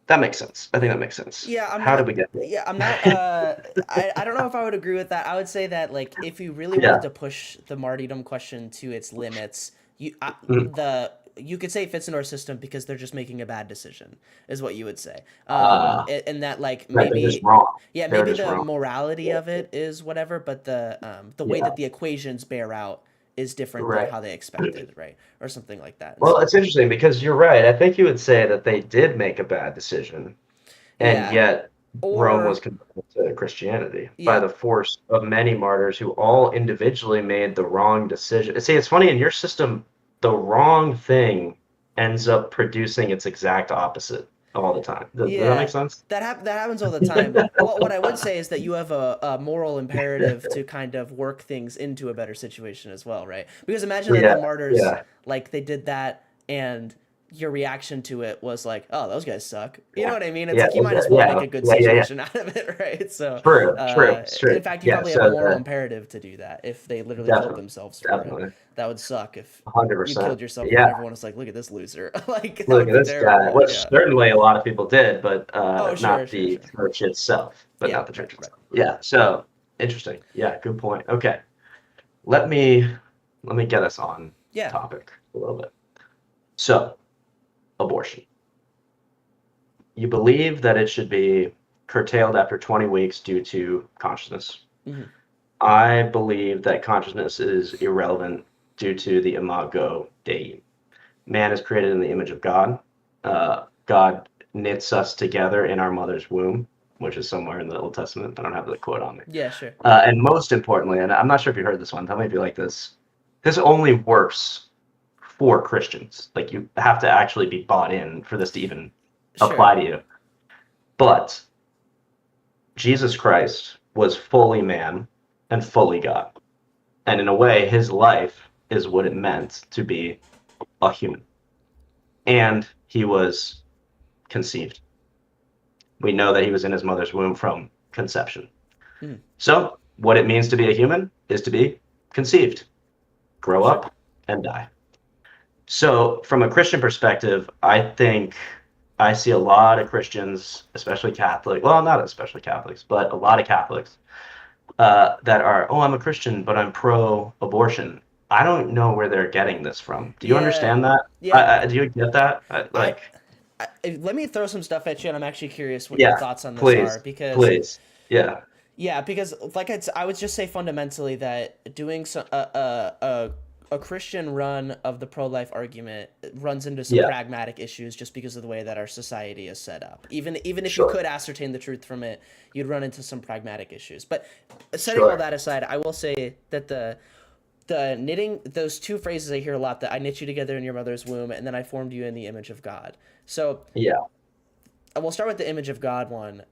that makes sense. I think that makes sense. Yeah, I'm How did not. we get there? Yeah, I'm not. I don't know if I would agree with that. I would say that like if you really wanted Yeah. to push the martyrdom question to its limits, Mm. you could say it fits into our system because they're just making a bad decision, is what you would say. Uh, And that like right, they're just maybe, wrong. yeah, They're maybe just the wrong. morality Yeah. of it is whatever, but the way Yeah. that the equations bear out is different than Right. how they expected, right, or something like that. And Well, so, it's interesting because you're right. I think you would say that they did make a bad decision, and yeah, yet Rome was or converted to Christianity by yeah, the force of many martyrs who all individually made the wrong decision. See, it's funny in your system, the wrong thing ends up producing its exact opposite all the time. Does that make yeah, sense? that happens all the time. What I would say is that you have a moral imperative to kind of work things into a better situation as well, right? Because imagine that Yeah, the martyrs yeah, like they did that and your reaction to it was like, "Oh, those guys suck." You know yeah, what I mean? It's yeah, like you might as well make yeah, a good yeah, yeah, yeah. situation out of it, right? So, True, true, it's in true. fact, you Yeah, probably have a so moral imperative to do that if they literally killed definitely, themselves for it. definitely, That would suck if you 100%. killed yourself and then Yeah. everyone was like, "Look at this loser." Like that Look would at be this guy, terrible. which Yeah. certainly a lot of people did, but Oh, sure, not sure, the sure. church itself. But Yeah, not the right, church right. itself. Yeah. So interesting. Yeah. Good point. Okay. Let me let me get us on Yeah. topic a little bit. So abortion. You believe that it should be curtailed after 20 weeks due to consciousness. Hmm. I believe that consciousness is irrelevant due to the imago Dei. Man is created in the image of God. God knits us together in our mother's womb, which is somewhere in the Old Testament. I don't have the quote on me. Yeah, sure. And most importantly, and I'm not sure if you heard this one, tell me if you like this. This only works for Christians. Like you have to actually be bought in for this to even Sure. apply to you. But Jesus Christ was fully man and fully God. And in a way, his life is what it meant to be a human. And he was conceived. We know that he was in his mother's womb from conception. Mhm. So, what it means to be a human is to be conceived, grow Sure. up, and die. So, from a Christian perspective, I think I see a lot of Christians, especially Catholic, well, not especially Catholics, but a lot of Catholics that are, oh, I'm a Christian, but I'm pro abortion. I don't know where they're getting this from. Do you Yeah. understand that? Yeah. Do you get that? I, Let me throw some stuff at you, and I'm actually curious what your Yeah, thoughts on this are please, because please. Yeah, yeah, because I would just say fundamentally that doing a Christian run of the pro-life argument runs into some yeah, pragmatic issues just because of the way that our society is set up. Even if you sure, could ascertain the truth from it, you'd run into some pragmatic issues. But setting all sure. that aside, I will say that the knitting, those two phrases I hear a lot, that I knit you together in your mother's womb and then I formed you in the image of God. So Yeah. we'll start with the image of God one.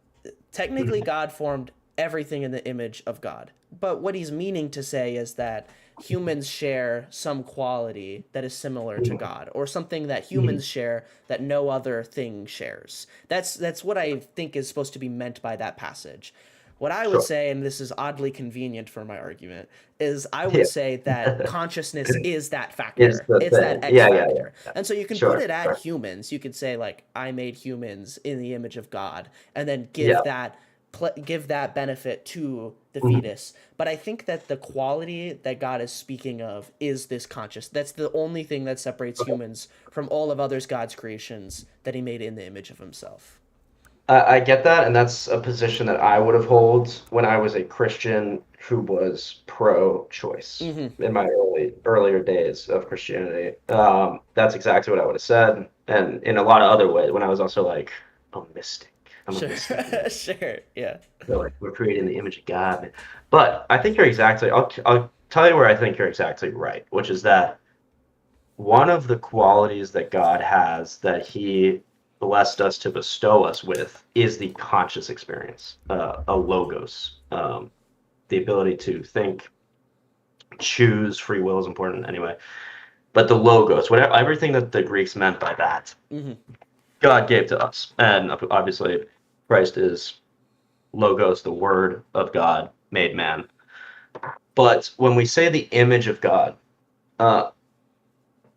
Technically, Mhm. God formed everything in the image of God. But what he's meaning to say is that humans share some quality that is similar to Mhm. God, or something that Mhm. humans share that no other thing shares. That's what I think is supposed to be meant by that passage. What I would Sure. say, and this is oddly convenient for my argument, is I would Yeah. say that consciousness is that Is factor. the It's that thing. X Yeah, yeah, yeah, factor. yeah. And so you can put Sure, it at sure. humans. You could say like I made humans in the image of God, and then Yeah. give that benefit to the Mhm. fetus. But I think that the quality that God is speaking of is this conscious. That's the only thing that separates Okay. humans from all of others God's creations that he made in the image of himself. I get that, and that's a position that I would have held when I was a Christian who was pro-choice Mhm. in my earlier days of Christianity. That's exactly what I would have said, and in a lot of other ways, when I was also like a mystic. I'm a Sure. mystic, man. Sure. Yeah. They're like, we're creating the image of God, man. But I think you're exactly. I'll tell you where I think you're exactly right, which is that one of the qualities that God has that He blessed us to bestow us with is the conscious experience, a logos, the ability to think, choose. Free will is important anyway, but the logos, whatever, everything that the Greeks meant by that, Mhm. God gave to us, and obviously, Christ is logos, the Word of God made man. But when we say the image of God, uh,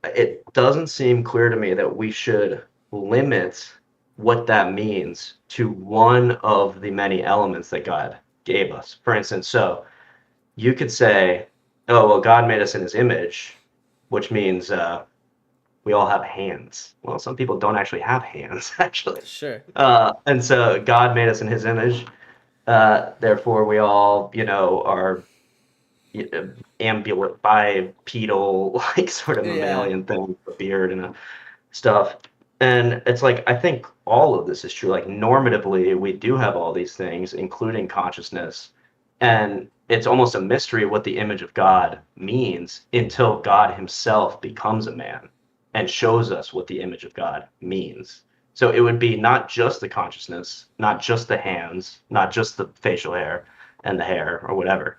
it doesn't seem clear to me that we should limit what that means to one of the many elements that God gave us. For instance, so you could say, oh, well, God made us in his image, which means we all have hands. Well, some people don't actually have hands, actually. Sure. And so God made us in his image. Therefore, we all, are ambulant, bipedal, like sort of Yeah. mammalian thing, a beard and a stuff. And it's like, I think all of this is true. Like, normatively, we do have all these things, including consciousness. And it's almost a mystery what the image of God means until God himself becomes a man and shows us what the image of God means. So it would be not just the consciousness, not just the hands, not just the facial hair and the hair or whatever.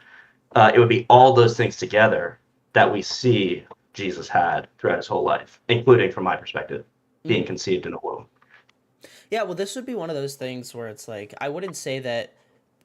It would be all those things together that we see Jesus had throughout his whole life, including, from my perspective, being Mhm. conceived in a womb. Yeah, well, this would be one of those things where it's like, I wouldn't say that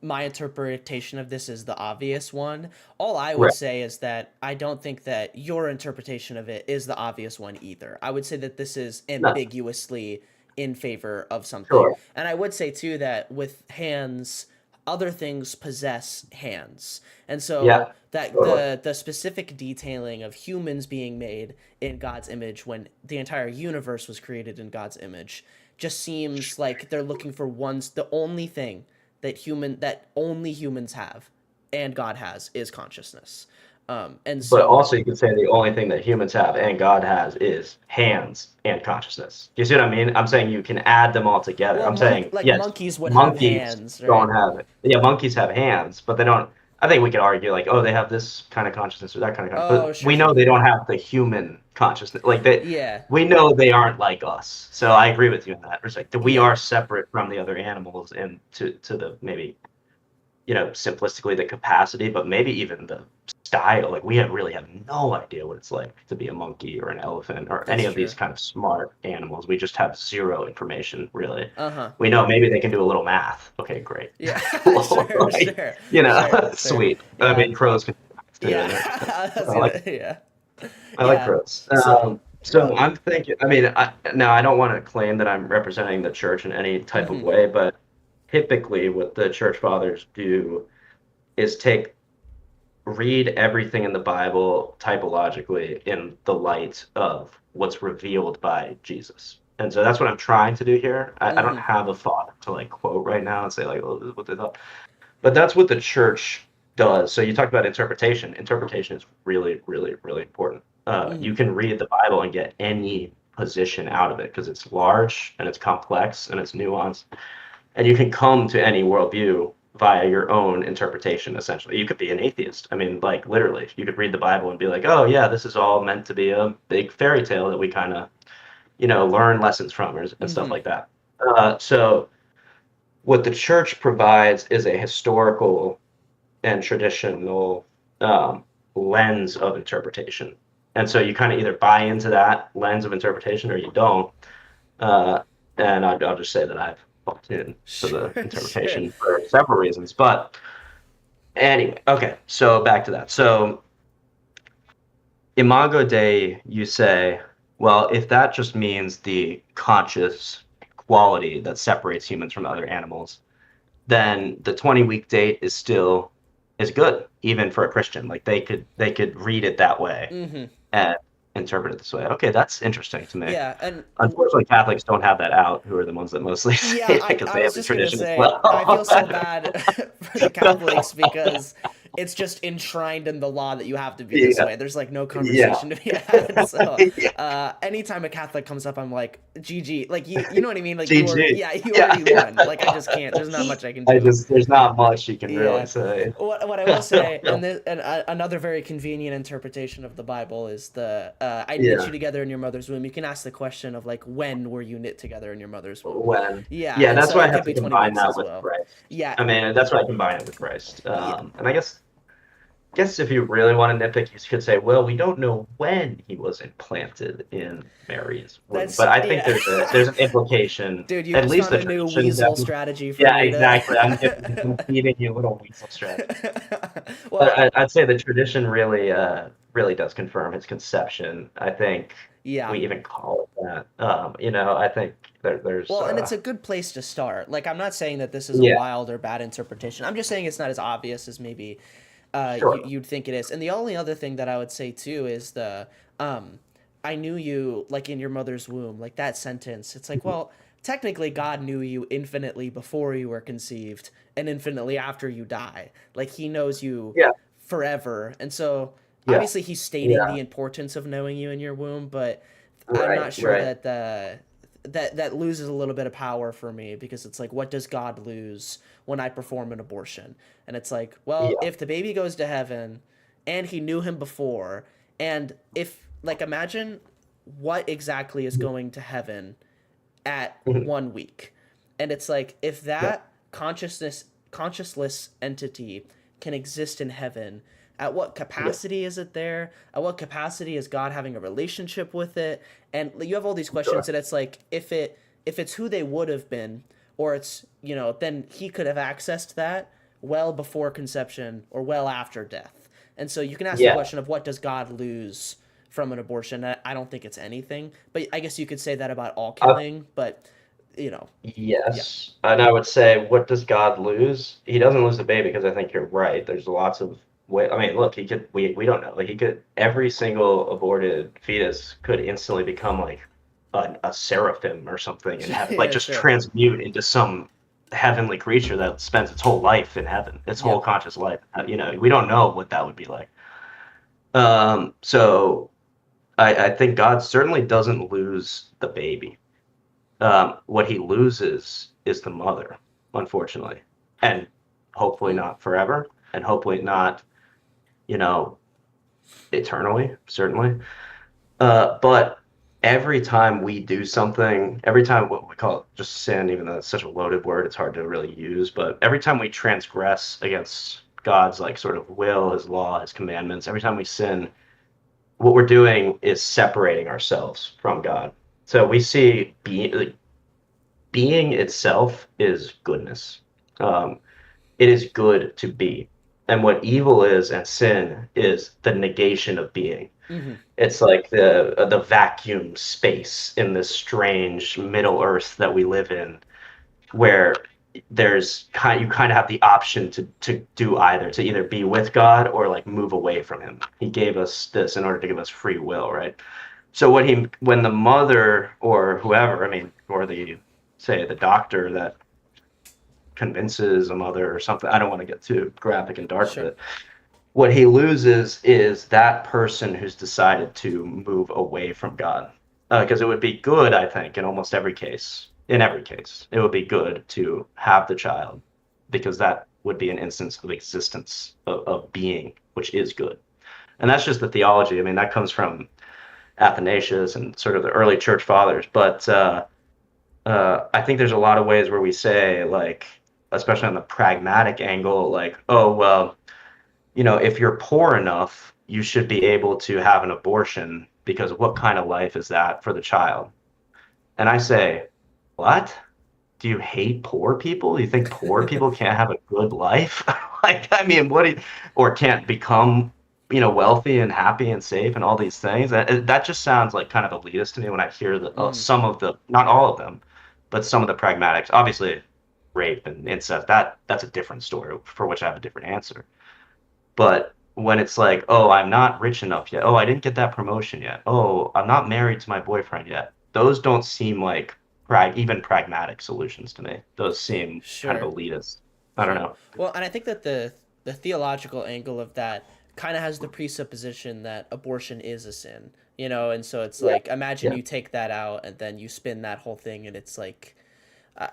my interpretation of this is the obvious one. All I would Right. say is that I don't think that your interpretation of it is the obvious one either. I would say that this is No, ambiguously in favor of something. sure. And I would say too that with hands, other things possess hands. And so Yeah, that totally. the specific detailing of humans being made in God's image when the entire universe was created in God's image just seems like they're looking for the only thing that only humans have and God has is consciousness. And But so also, you could say the only thing that humans have and God has is hands and consciousness. Do you see what I mean? I'm saying you can add them all together. well I'm saying, yes, monkeys would have monkeys hands, don't right? have it. Yeah, monkeys have hands, but they don't. I think we could argue, like, oh, they have this kind of consciousness or that kind of consciousness. Oh, But sure, we sure. know they don't have the human consciousness. Like, Yeah. we know they aren't like us. So I agree with you in that respect. That we Yeah. are separate from the other animals and to the maybe simplistically the capacity, but maybe even the style. Like, really have no idea what it's like to be a monkey or an elephant or any That's of these true. kind of smart animals. We just have zero information, really. Uh-huh. We know maybe they can do a little math. Okay, great. Yeah. Cool. Sure, Like, sure. Sure, sure. sweet. I Yeah. mean, crows can do math too. Yeah. And I was I like gonna, yeah. I like Yeah. crows. So, So I'm thinking. I mean, now I don't want to claim that I'm representing the church in any type of mhm. way, but typically what the church fathers do is read everything in the Bible typologically in the light of what's revealed by Jesus. And so that's what I'm trying to do here. I don't Mhm. have a thought to like quote right now and say like, oh, this is what they thought. But that's what the church does. So you talked about interpretation. Interpretation is really, really, really important. Mhm. You can read the Bible and get any position out of it because it's large and it's complex and it's nuanced and you can come to any worldview via your own interpretation essentially. You could be an atheist. I mean, like, literally, you could read the Bible and be like, oh yeah, this is all meant to be a big fairy tale that we kind of learn lessons from and stuff Mhm. like that. So what the church provides is a historical and traditional um, lens of interpretation. And so you kind of either buy into that lens of interpretation or you don't. Uh, and I'll just say that I've bought into the Sure, sure. interpretation for several reasons. But anyway, okay, so back to that. So Imago Dei, you say, well, if that just means the conscious quality that separates humans from other animals, then the 20-week date is good, even for a Christian. Like they could read it that way Hmm. and interpret it this way. Okay, that's interesting to me. Yeah, and Unfortunately, Catholics don't have that out, who are the ones that mostly yeah, say that because I they was have the just gonna tradition as say I feel well. so bad for the Catholics because it's just enshrined in the law that you have to be this Yeah, way. There's like no yeah, conversation to be had. So yeah. anytime a Catholic comes up, I'm like, GG, like you know what I mean? Like GG. yeah, you Yeah, already yeah. won. Like I just can't. There's not much I can I do. just there's not much you can really Yeah. say. What I will say, another very convenient interpretation of the Bible is the I knit you Yeah. together in your mother's womb. You can ask the question of like when were you knit together in your mother's womb? When Yeah, Yeah, and that's so why I it have could to be 20 combine weeks that as with well. Christ. Yeah, I mean, that's why I combine it with Christ. yeah. And I guess if you really want to nitpick, you could say, well, we don't know when he was implanted in Mary's womb. That's But I think yeah. there's an implication, Dude, you at just least found the a new tradition weasel definitely. strategy for Yeah, me exactly. I'm to feeding you a little weasel strategy. But Well, I'd say the tradition really does confirm his conception. I think yeah. we even call it that. I think there's Well, and it's a good place to start. Like, I'm not saying that this is a yeah, wild or bad interpretation. I'm just saying it's not as obvious as maybe sure. you'd think it is. And the only other thing that I would say too is um, I knew you like in your mother's womb, like that sentence. It's like, well, technically, God knew you infinitely before you were conceived and infinitely after you die. Like, He knows you Yeah, forever. And so, yeah, obviously, He's stating yeah. the importance of knowing you in your womb, but I'm Right, not sure right. that that loses a little bit of power for me because it's like, what does God lose when I perform an abortion? And it's like, well, Yeah. if the baby goes to heaven and he knew him before, and if, like, imagine what exactly is going to heaven at Mhm. 1 week. And it's like, if Yeah. that consciousless entity can exist in heaven, at what Yeah. capacity is it there? At what capacity is God having a relationship with it? And you have all these questions, Sure. and it's like, if it's who they would have been, or it's, then he could have accessed that well before conception or well after death. And so you can ask the Yeah. question of what does God lose from an abortion? I don't think it's anything, but I guess you could say that about all Uh, killing. But you know, yeah, yes. And I would say, what does God lose? He doesn't lose the baby because I think you're right. There's lots of way. I mean, look, he could. We don't know. Like he could. Every single aborted fetus could instantly become like a seraphim or something and have like yeah, just sure, transmute into some heavenly creature that spends its whole life in heaven, its whole yep, conscious life. We don't know what that would be like. So I think God certainly doesn't lose the baby. What he loses is the mother, unfortunately, and hopefully mm, not forever, and hopefully not, you know, eternally, certainly. But every time we do something, every time what we call it just sin, even though it's such a loaded word, it's hard to really use. But every time we transgress against God's like sort of will, His law, His commandments, every time we sin, what we're doing is separating ourselves from God. So we see being itself is goodness. Um, it is good to be. And what evil is and sin is the negation of being. mm-hmm, It's like the vacuum space in this strange Middle Earth that we live in, where you kind of have the option to do either, to either be with God or like move away from Him. He gave us this in order to give us free will, right? So when the mother or whoever, I mean, or the say the doctor that convinces a mother or something, I don't want to get too graphic and dark with sure, it. What he loses is that person who's decided to move away from God. Because it would be good, I think, in almost every case. In every case, it would be good to have the child because that would be an instance of existence of being, which is good. And that's just the theology. I mean, that comes from Athanasius and sort of the early church fathers. But I think there's a lot of ways where we say, like, especially on the pragmatic angle, like, oh, well, if you're poor enough, you should be able to have an abortion because what kind of life is that for the child? And I say, what? Do you hate poor people? You think poor people can't have a good life? Like, I mean, or can't become, wealthy and happy and safe and all these things? That just sounds like kind of elitist to me when I hear Mhm. some of the, not all of them, but some of the pragmatics. Obviously, rape and incest, that's a different story for which I have a different answer. But when it's like, oh, I'm not rich enough yet. Oh, I didn't get that promotion yet. Oh, I'm not married to my boyfriend yet. Those don't seem like even pragmatic solutions to me. Those seem kind of Sure. elitist. I don't Sure. know. Well, and I think that the theological angle of that kind of has the presupposition that abortion is a sin, and so it's Yeah. like imagine Yeah. you take that out and then you spin that whole thing, and it's like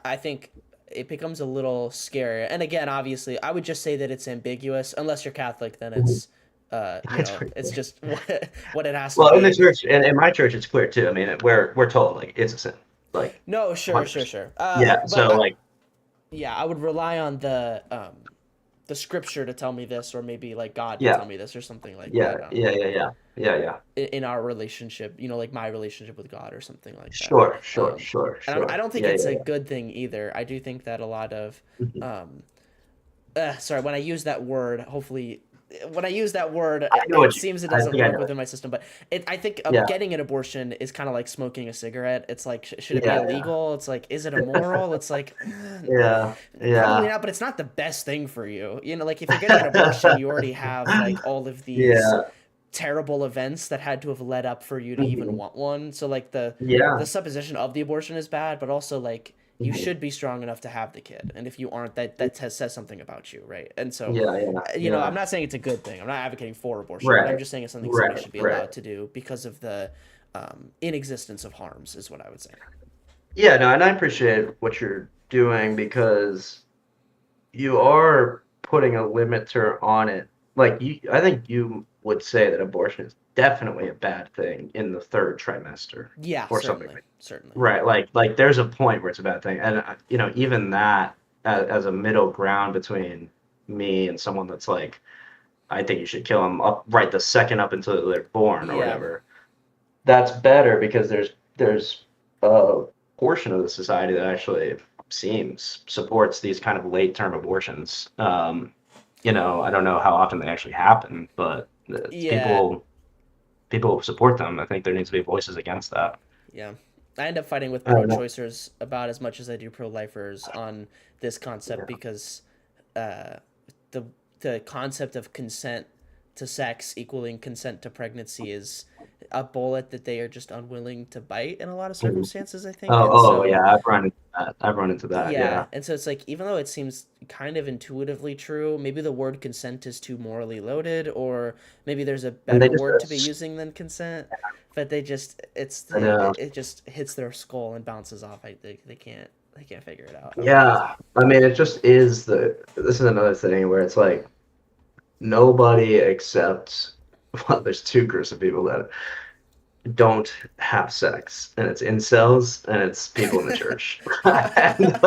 I think it becomes a little scarier. And again, obviously, I would just say that it's ambiguous. Unless you're Catholic, then Mhm. That's pretty it's cool. just what it has to Well, in the be. church, in my church, it's clear too. I mean, we're told like it's a sin, like No, sure, sure, 100%. sure. Yeah. But So like, yeah, I would rely on the scripture to tell me this, or maybe like God to yeah, tell me this, or something like yeah, that. yeah, yeah, yeah, yeah, yeah. In our relationship, like my relationship with God, or something like that. Sure, sure, Um, sure, and I sure. don't think Yeah, it's yeah, a yeah. good thing either. I do think that a lot of, Mhm. um, sorry, when I use that word, hopefully, when I use that word, I know it what you. seems it I doesn't think I work know. within my system. But I think Yeah, getting an abortion is kind of like smoking a cigarette. It's like, should it be yeah, yeah. illegal? It's like, is it immoral? It's like, Yeah, probably yeah, not, but it's not the best thing for you. Like if you're getting an abortion, you already have like all of these yeah, terrible events that had to have led up for you to even mhm, want one. So like the yeah, supposition of the abortion is bad, but also like you mhm, should be strong enough to have the kid. And if you aren't, says something about you, right? And so, yeah, yeah, I'm yeah. not saying it's a good thing. I'm not advocating for abortion, but I'm Right, just saying it's something somebody right, should be right. allowed to do because of the inexistence of harms, is what I would say. Yeah, no, and I appreciate what you're doing because you are putting a limiter on it. Like I think you would say that abortion is definitely a bad thing in the third trimester Yeah, or something certainly, like. certainly. Right, like there's a point where it's a bad thing, and even that as a middle ground between me and someone that's like, I think you should kill them up right the second up until they're born or Yeah. whatever. That's better because there's a portion of the society that actually seems supports these kind of late term abortions. I don't know how often they actually happen, but Yeah. people support them. I think there needs to be voices against that. Yeah. I end up fighting with I don't know. pro-choicers about as much as I do pro-lifers on this concept Yeah. because uh, the the concept of consent to sex equaling consent to pregnancy is a bullet that they are just unwilling to bite in a lot of Mhm. circumstances, I think. Oh, And oh so yeah, I've run into that. I've run into that. yeah, Yeah. and so it's like even though it seems kind of intuitively true, maybe the word consent is too morally loaded, or maybe there's a And they better just word to be using than consent, but I know. it just hits their skull and bounces off. They can't figure it out. Yeah. I mean, it just is this is another thing where it's like nobody accepts, well, there's two groups of people that don't have sex, and it's incels and it's people in the church. and,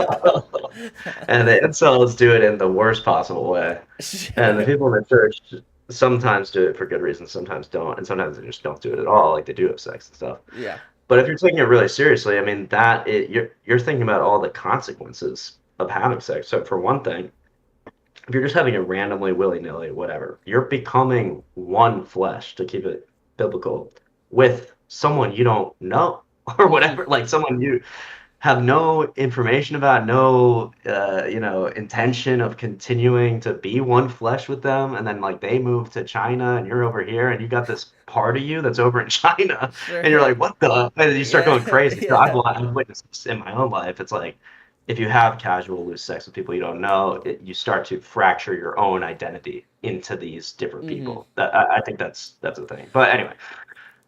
and the incels do it in the worst possible way. And the people in the church sometimes do it for good reasons, sometimes don't, and sometimes they just don't do it at all, like they do have sex and stuff. Yeah. But if you're taking it really seriously, I mean, you're thinking about all the consequences of having sex. So for one thing, if you're just having it randomly, willy-nilly, whatever, you're becoming one flesh, to keep it biblical, with someone you don't know or Hmm. whatever, like someone you have no information about, no intention of continuing to be one flesh with them, and then like they move to China and you're over here and you got this part of you that's over in China Sure. and you're Yeah. like, what the? And you start Yeah. going crazy. So Yeah. I've witnessed this in my own life. It's like if you have casual loose sex with people you don't know, you start to fracture your own identity into these different Hmm. people. I think that's a thing. But anyway,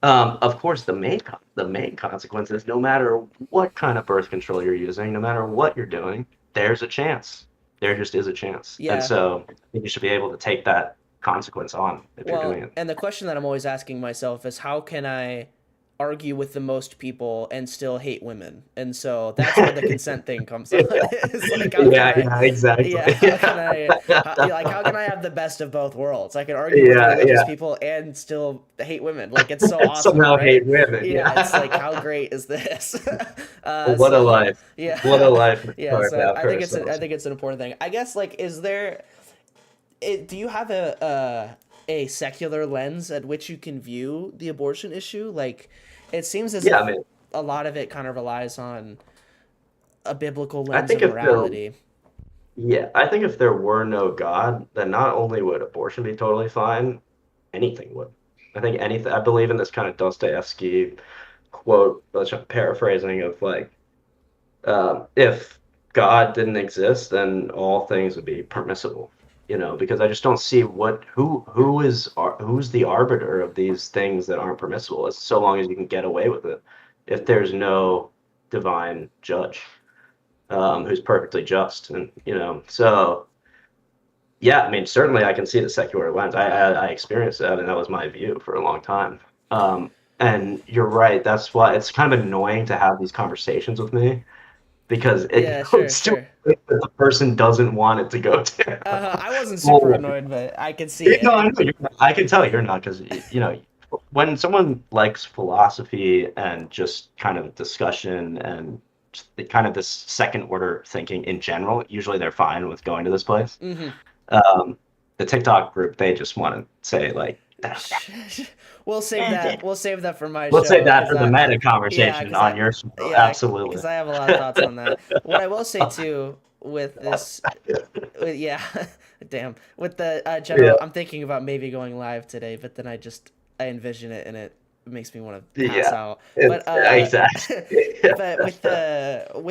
of course, the main consequence is no matter what kind of birth control you're using, no matter what you're doing, there's a chance. There just is a chance, and Yeah. so I think you should be able to take that consequence on if you're doing Well, it. and the question that I'm always asking myself is how can I argue with the most people and still hate women. And so that's where the consent thing comes up. It's like, how can Yeah, I, yeah, exactly. yeah, how can I, how can I have the best of both worlds? I can argue with Yeah, religious yeah. people and still hate women. Like, it's so And awesome, somehow right? hate women. Yeah, it's like, how Yeah. great is this? What a So life. What a yeah, life we yeah. carved So out I for think I ourselves. think it's an important thing. I guess, like, do you have a secular lens at which you can view the abortion issue? Like, it seems as Yeah, if I mean, a lot of it kind of relies on a biblical I lens think of if there, morality. yeah, I think if there were no God, then not only would abortion be totally fine, anything would. I think anything, I believe in this kind of Dostoevsky quote, which I'm paraphrasing of like, if God didn't exist, then all things would be permissible, because I just don't see who's the arbiter of these things that aren't permissible, as so long as you can get away with it, if there's no divine judge, who's perfectly just, and so yeah, I mean, certainly I can see the secular lens. I experienced that, and that was my view for a long time. And you're right. That's why it's kind of annoying to have these conversations with me because it Yeah, sure, goes to sure. a place that the person doesn't want it to go to. I wasn't super Well, annoyed, but I could see no, it. I know you're not. I can tell you're not because when someone likes philosophy and just kind of discussion and just kind of this second order thinking in general, usually they're fine with going to this place. Hmm. um, the TikTok group, they just want to say like, We'll save that. We'll save that for my let's say show that because for the I meta yeah, conversation because on your show. yeah, Absolutely. because I have a lot of thoughts on that. What I will say too with this, yeah, damn, with the Yeah, general, I'm thinking about maybe going live today, but then I envision it and it makes me want to pass yeah, out. But it's exactly. but with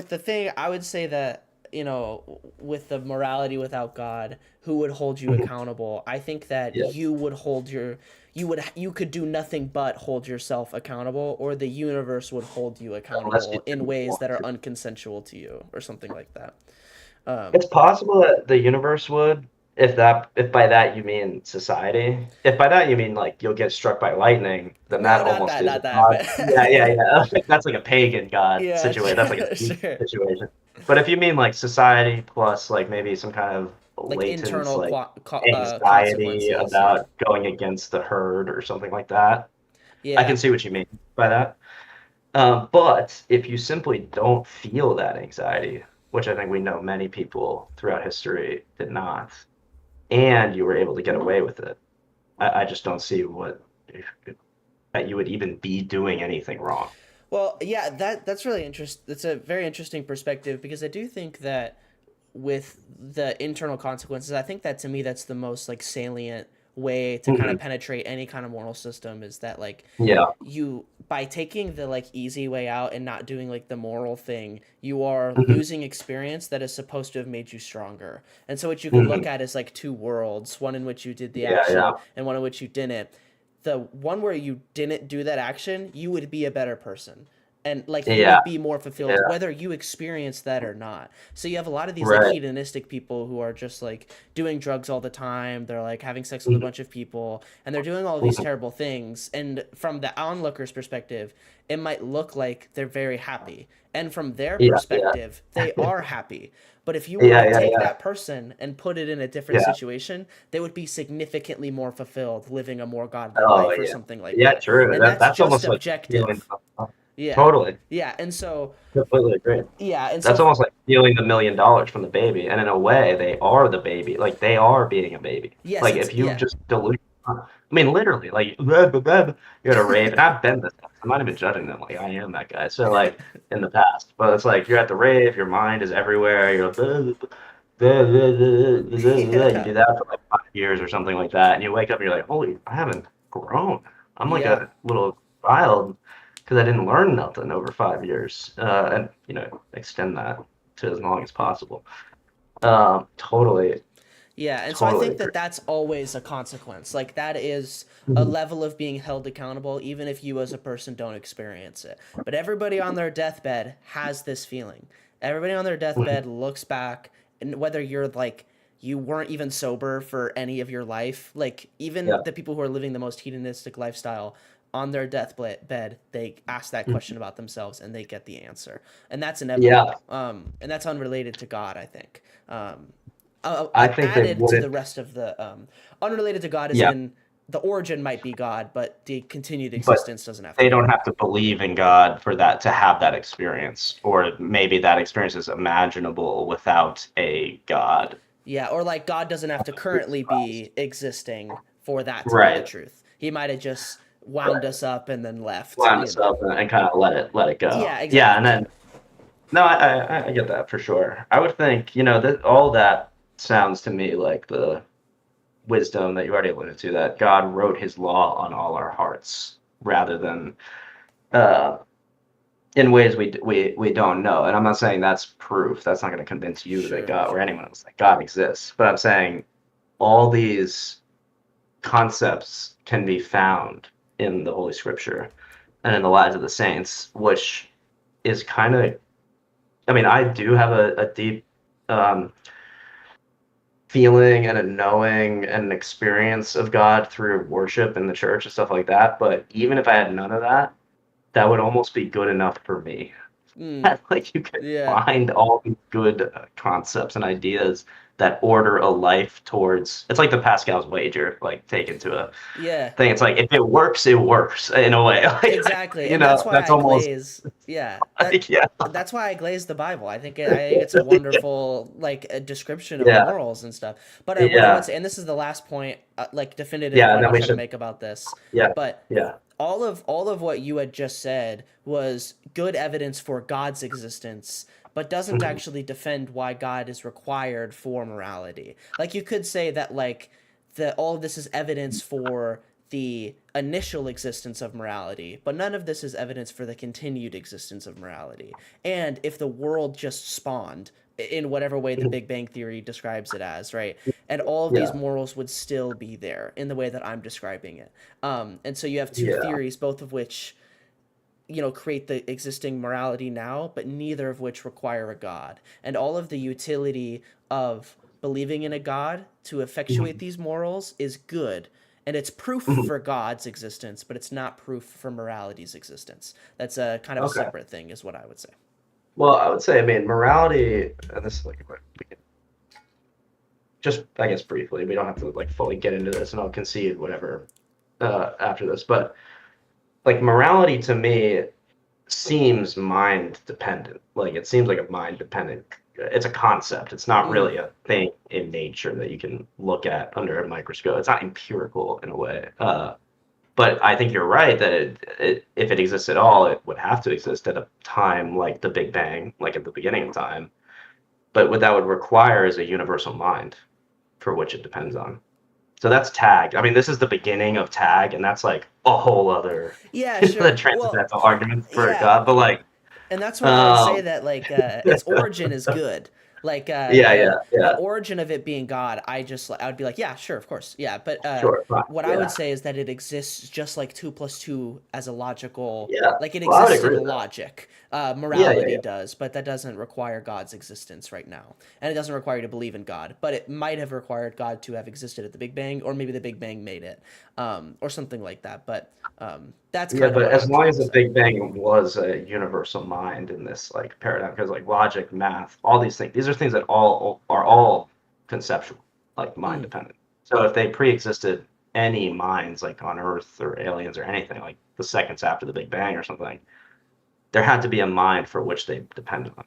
the thing, I would say that, with the morality without God, who would hold you accountable? I think that Yeah, you could do nothing but hold yourself accountable, or the universe would hold you unless you accountable in didn't ways want that are to. unconsensual to you, or something like that. It's possible that the universe would, if by that you mean society. If by that you mean like you'll get struck by lightning, then that No, not almost that, is a not that. god. But Yeah, yeah, yeah. That's like a pagan god yeah, situation. That's like a sure, deep sure. situation. But if you mean like society plus like maybe some kind of Like latent internal like anxiety consequences. Yeah, about going against the herd or something like that, I yeah. can see what you mean by that. But if you simply don't feel that anxiety, which I think we know many people throughout history did not, and you were able to get away with it, I just don't see that you would even be doing anything wrong. Well, yeah, that's really interesting. That's a very interesting perspective because I do think that with the internal consequences, I think that to me that's the most like salient way to kind of Hmm. penetrate any kind of moral system is that like Yeah. you by taking the like easy way out and not doing like the moral thing, you are Hmm. losing experience that is supposed to have made you stronger. And so what you could look Hmm. at is like two worlds, one in which you did the Yeah, yeah. action and one in which you didn't. The one where you didn't do that action, you would be a better person. And like you Yeah, would be more fulfilled yeah. whether you experience that or not. So you have a lot of these like Right. hedonistic people who are just like doing drugs all the time. They're like having sex with a Hmm. bunch of people and they're doing all these Hmm. terrible things. And from the onlooker's perspective, it might look like they're very happy. And from their Yeah, yeah. perspective, they are happy. But if you were Yeah, to yeah, take yeah. that person and put it in a different Yeah. situation, they would be significantly more fulfilled, living a more godly Oh, life or yeah. something like Yeah, that. true. And That that's that's just almost like feeling. objective. Yeah. Totally. Yeah. And so, Completely agree. yeah. And That's so, almost like stealing $1 million from the baby, and in a way, they are the baby. Like they are being a baby. yes, Like it's, if you yeah. just dilute, I mean, literally, like blah, blah, blah, you're at a rave, and I've been this guy. I'm not even judging them. Like I am that guy. So like in the past, but it's like you're at the rave, your mind is everywhere. You're blah, blah, blah, blah, blah, blah, blah, blah. You Yeah. do that for like 5 years or something like that, and you wake up and you're like, holy, I haven't grown. I'm like Yeah. a little child because I didn't learn nothing over 5 years, and extend that to as long as possible. Totally, Yeah, and so I totally think agree. that that's always a consequence. Like that is a Mhm. level of being held accountable, even if you as a person don't experience it. But everybody on their deathbed has this feeling. Everybody on their Mhm. deathbed looks back, and whether you're like you weren't even sober for any of your life, like even Yeah, the people who are living the most hedonistic lifestyle, on their deathbed, they ask that question about themselves and they get the answer, and that's Yeah, inevitable. And that's unrelated to God, I think. I think they Added to the wouldn't. rest of the unrelated to God is Yeah, in the origin might be God, but the continued but existence doesn't have to they be. don't have to believe in God for that to have that experience, or maybe that experience is imaginable without a God. Yeah, or like God doesn't have to currently be existing for that to be the Right, truth. He might have just wound right. us up and then left, Line you us know. up and kind of let it go. Yeah, Yeah, and exactly. then no, I get that for sure. I would think, that all that sounds to me like the wisdom that you already alluded to, that God wrote his law on all our hearts rather than uh, in ways we don't know. And I'm not saying that's proof. That's not going to convince you that Sure, God or sure. anyone else that God exists. But I'm saying all these concepts can be found in the Holy Scripture and in the lives of the saints, which is kind of, I mean, I do have a deep um, feeling and a knowing and an experience of God through worship in the church and stuff like that. But even if I had none of that, that would almost be good enough for me. Hmm. Like you could Yeah. find all these good concepts and ideas that order a life towards. It's like the Pascal's wager, like taken to a Yeah. thing. It's like if it works in a way. Exactly. And that's why That's I almost glaze. Yeah. like yeah, That's why I glaze the Bible. I think it's a wonderful like a description of yeah, morals and stuff. But what I would yeah, say, and this is the last point, like definitive yeah. And point then I'll we try to should, make about this. yeah, But yeah, all of what you had just said was good evidence for God's existence, but doesn't mhm, actually defend why God is required for morality. Like you could say that like the all of this is evidence for the initial existence of morality, but none of this is evidence for the continued existence of morality. And if the world just spawned in whatever way the mhm, Big Bang Theory describes it as, right? And all of these yeah, morals would still be there in the way that I'm describing it. And so you have two yeah, theories, both of which create the existing morality now, but neither of which require a god. And all of the utility of believing in a god to effectuate mhm, these morals is good. And it's proof mhm. for God's existence, but it's not proof for morality's existence. That's a kind of a Okay. separate thing, is what I would say. Well, I would say, I mean, morality, and this is like, we can just, I guess, briefly, we don't have to like fully get into this, and I'll concede whatever after this. But like, morality to me seems mind dependent. Like, it seems like a mind dependent. It's a concept. It's not Mm, really a thing in nature that you can look at under a microscope. It's not empirical in a way. But I think you're right that if it exists at all, it would have to exist at a time like the Big Bang, like at the beginning of time. But what that would require is a universal mind for which it depends on. So that's tag. I mean, this is the beginning of tag, and that's like a whole other yeah, the sure. Well, transcendental argument for yeah, God. But like, and that's where I would say um, that like its origin is good. Like yeah, the yeah, yeah, origin of it being God, I would be like, yeah, sure, of course, yeah. But sure, fine, what I would yeah, say is that it exists just like 2 plus 2 as a logical, yeah. like it Well, I would exists agree in with that. logic. Yeah, yeah, Morality yeah, does, but that doesn't require God's existence right now, and it doesn't require you to believe in God. But it might have required God to have existed at the Big Bang, or maybe the Big Bang made it, or something like that. But that's yeah. kind of But what as I'm long trying as to the say. Big Bang was a universal mind in this like paradigm, because like logic, math, all these things, these are things that all are all conceptual, like mind Mm. dependent. So if they pre-existed any minds like on Earth or aliens or anything, like the seconds after the Big Bang or something, there had to be a mind for which they depended on.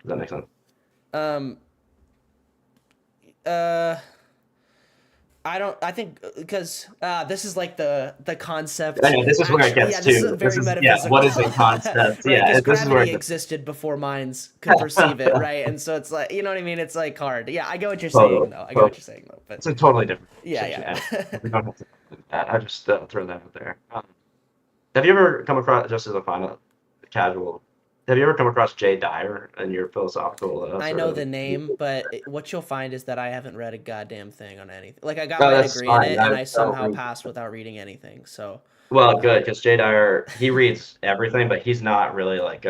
Does that make sense? Um, uh, I don't. I think because this is like the I concept. know this is where it Actually, yeah, gets this is to. This very is yeah. What metaphysical, is a concept? right? Because This is where gravity it gets existed before minds could perceive it, right? And so it's like, you know what I mean? It's like hard. Yeah, I get what you're saying totally. though. I get what Totally. you're saying though. But It's a totally different yeah, conversation. And yeah. we don't have to do that. I just throw that out there. Have you ever come across, just as a final casual, have you ever come across Jay Dyer in your philosophical I sort know of? the name, but what you'll find is that I haven't read a goddamn thing on anything. Like I got No, my that's degree in fine. it, and I I don't somehow think. passed without reading anything. So, Well, um, good, because Jay Dyer, he reads everything, but he's not really like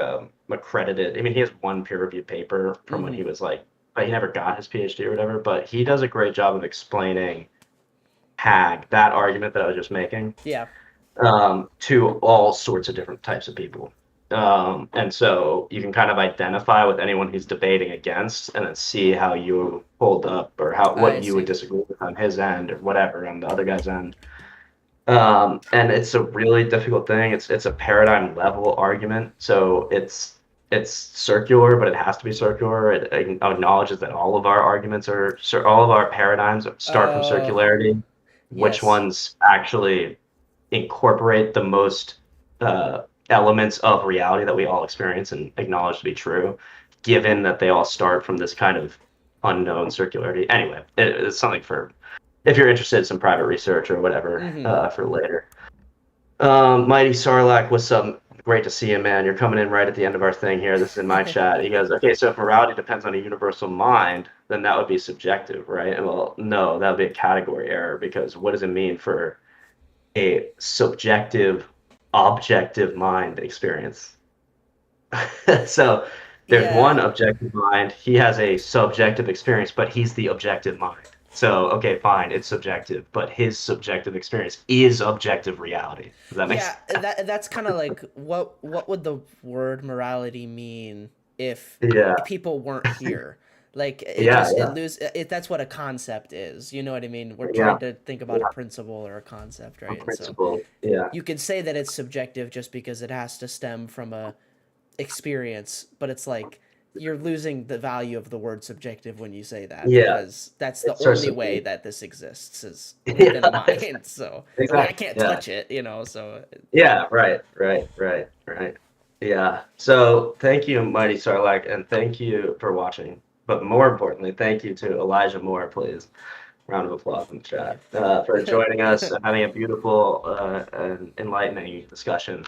accredited. I mean, he has one peer-reviewed paper from when hmm he was like, but he never got his PhD or whatever. But he does a great job of explaining Hag, that argument that I was just making. yeah, to all sorts of different types of people. And so you can kind of identify with anyone who's debating against and then see how you hold up or how I what you would see. disagree with on his end or whatever on the other guy's end. And it's a really difficult thing. It's a paradigm level argument. So it's circular, but it has to be circular. It acknowledges that all of our arguments all of our paradigms start from Uh, circularity. Which yes. ones actually incorporate the most elements of reality that we all experience and acknowledge to be true, given that they all start from this kind of unknown circularity. Anyway, it's something for if you're interested in some private research or whatever Mm-hmm. for later. Mighty Sarlacc, what's up? Great to see you, man. You're coming in right at the end of our thing here. This is in my chat. He goes, okay, so if morality depends on a universal mind, then that would be subjective, right? And well, no, that would be a category error because what does it mean for a subjective, objective mind experience? So there's one Yeah. objective mind. He has a subjective experience, but he's the objective mind. So, okay, fine, it's subjective, but his subjective experience is objective reality. Does that make Yeah, sense? that's kind of like what would the word morality mean if Yeah, people weren't here? Like yeah, it yeah, lose it, that's what a concept is. You know what I mean? We're yeah, trying to think about a yeah. principle or a concept, On right? And so principle, yeah, you could say that it's subjective just because it has to stem from a experience, but it's like you're losing the value of the word subjective when you say that yeah. because that's the It's so only way subjective. that this exists is within a Yeah, mind. So I mean, I exactly. can't Yeah, touch it, you know. So yeah, right, right, right, right. Yeah. So thank you, Mighty Sarlacc, and thank you for watching. But more importantly, thank you to Elijah Moore, please. Round of applause in the chat for joining us and having a beautiful and enlightening discussion,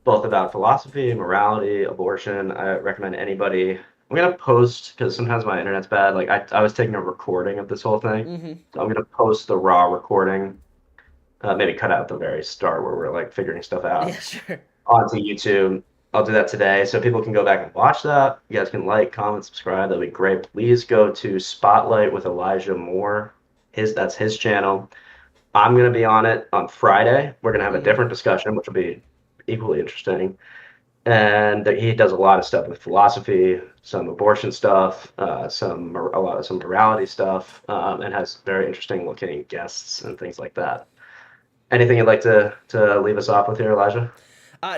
both about philosophy, morality, abortion. I recommend anybody. I'm gonna post because sometimes my internet's bad. Like I was taking a recording of this whole thing, hmm. so I'm gonna post the raw recording. Maybe cut out the very start where we're like figuring stuff out Yeah, sure. onto YouTube. I'll do that today so people can go back and watch that. You guys can like, comment, subscribe. That'd be great. Please go to Spotlight with Elijah Moore. That's his channel. I'm gonna be on it on Friday. We're gonna have a Hmm. different discussion, which will be equally interesting. And he does a lot of stuff with philosophy, some abortion stuff, some morality stuff, and has very interesting looking guests and things like that. Anything you'd like to leave us off with here, Elijah?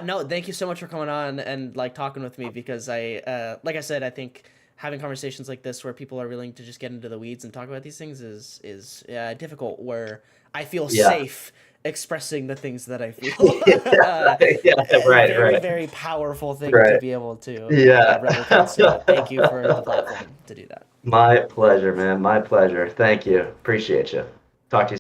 No, thank you so much for coming on and like talking with me because like I said, I think having conversations like this where people are willing to just get into the weeds and talk about these things is difficult. Where I feel Yeah. safe expressing the things that I feel. Yeah, yeah, A right, very right, very powerful thing to right. be able to Yeah. replicate. So thank you for the platform to do that. My pleasure, man. My pleasure. Thank you. Appreciate you. Talk to you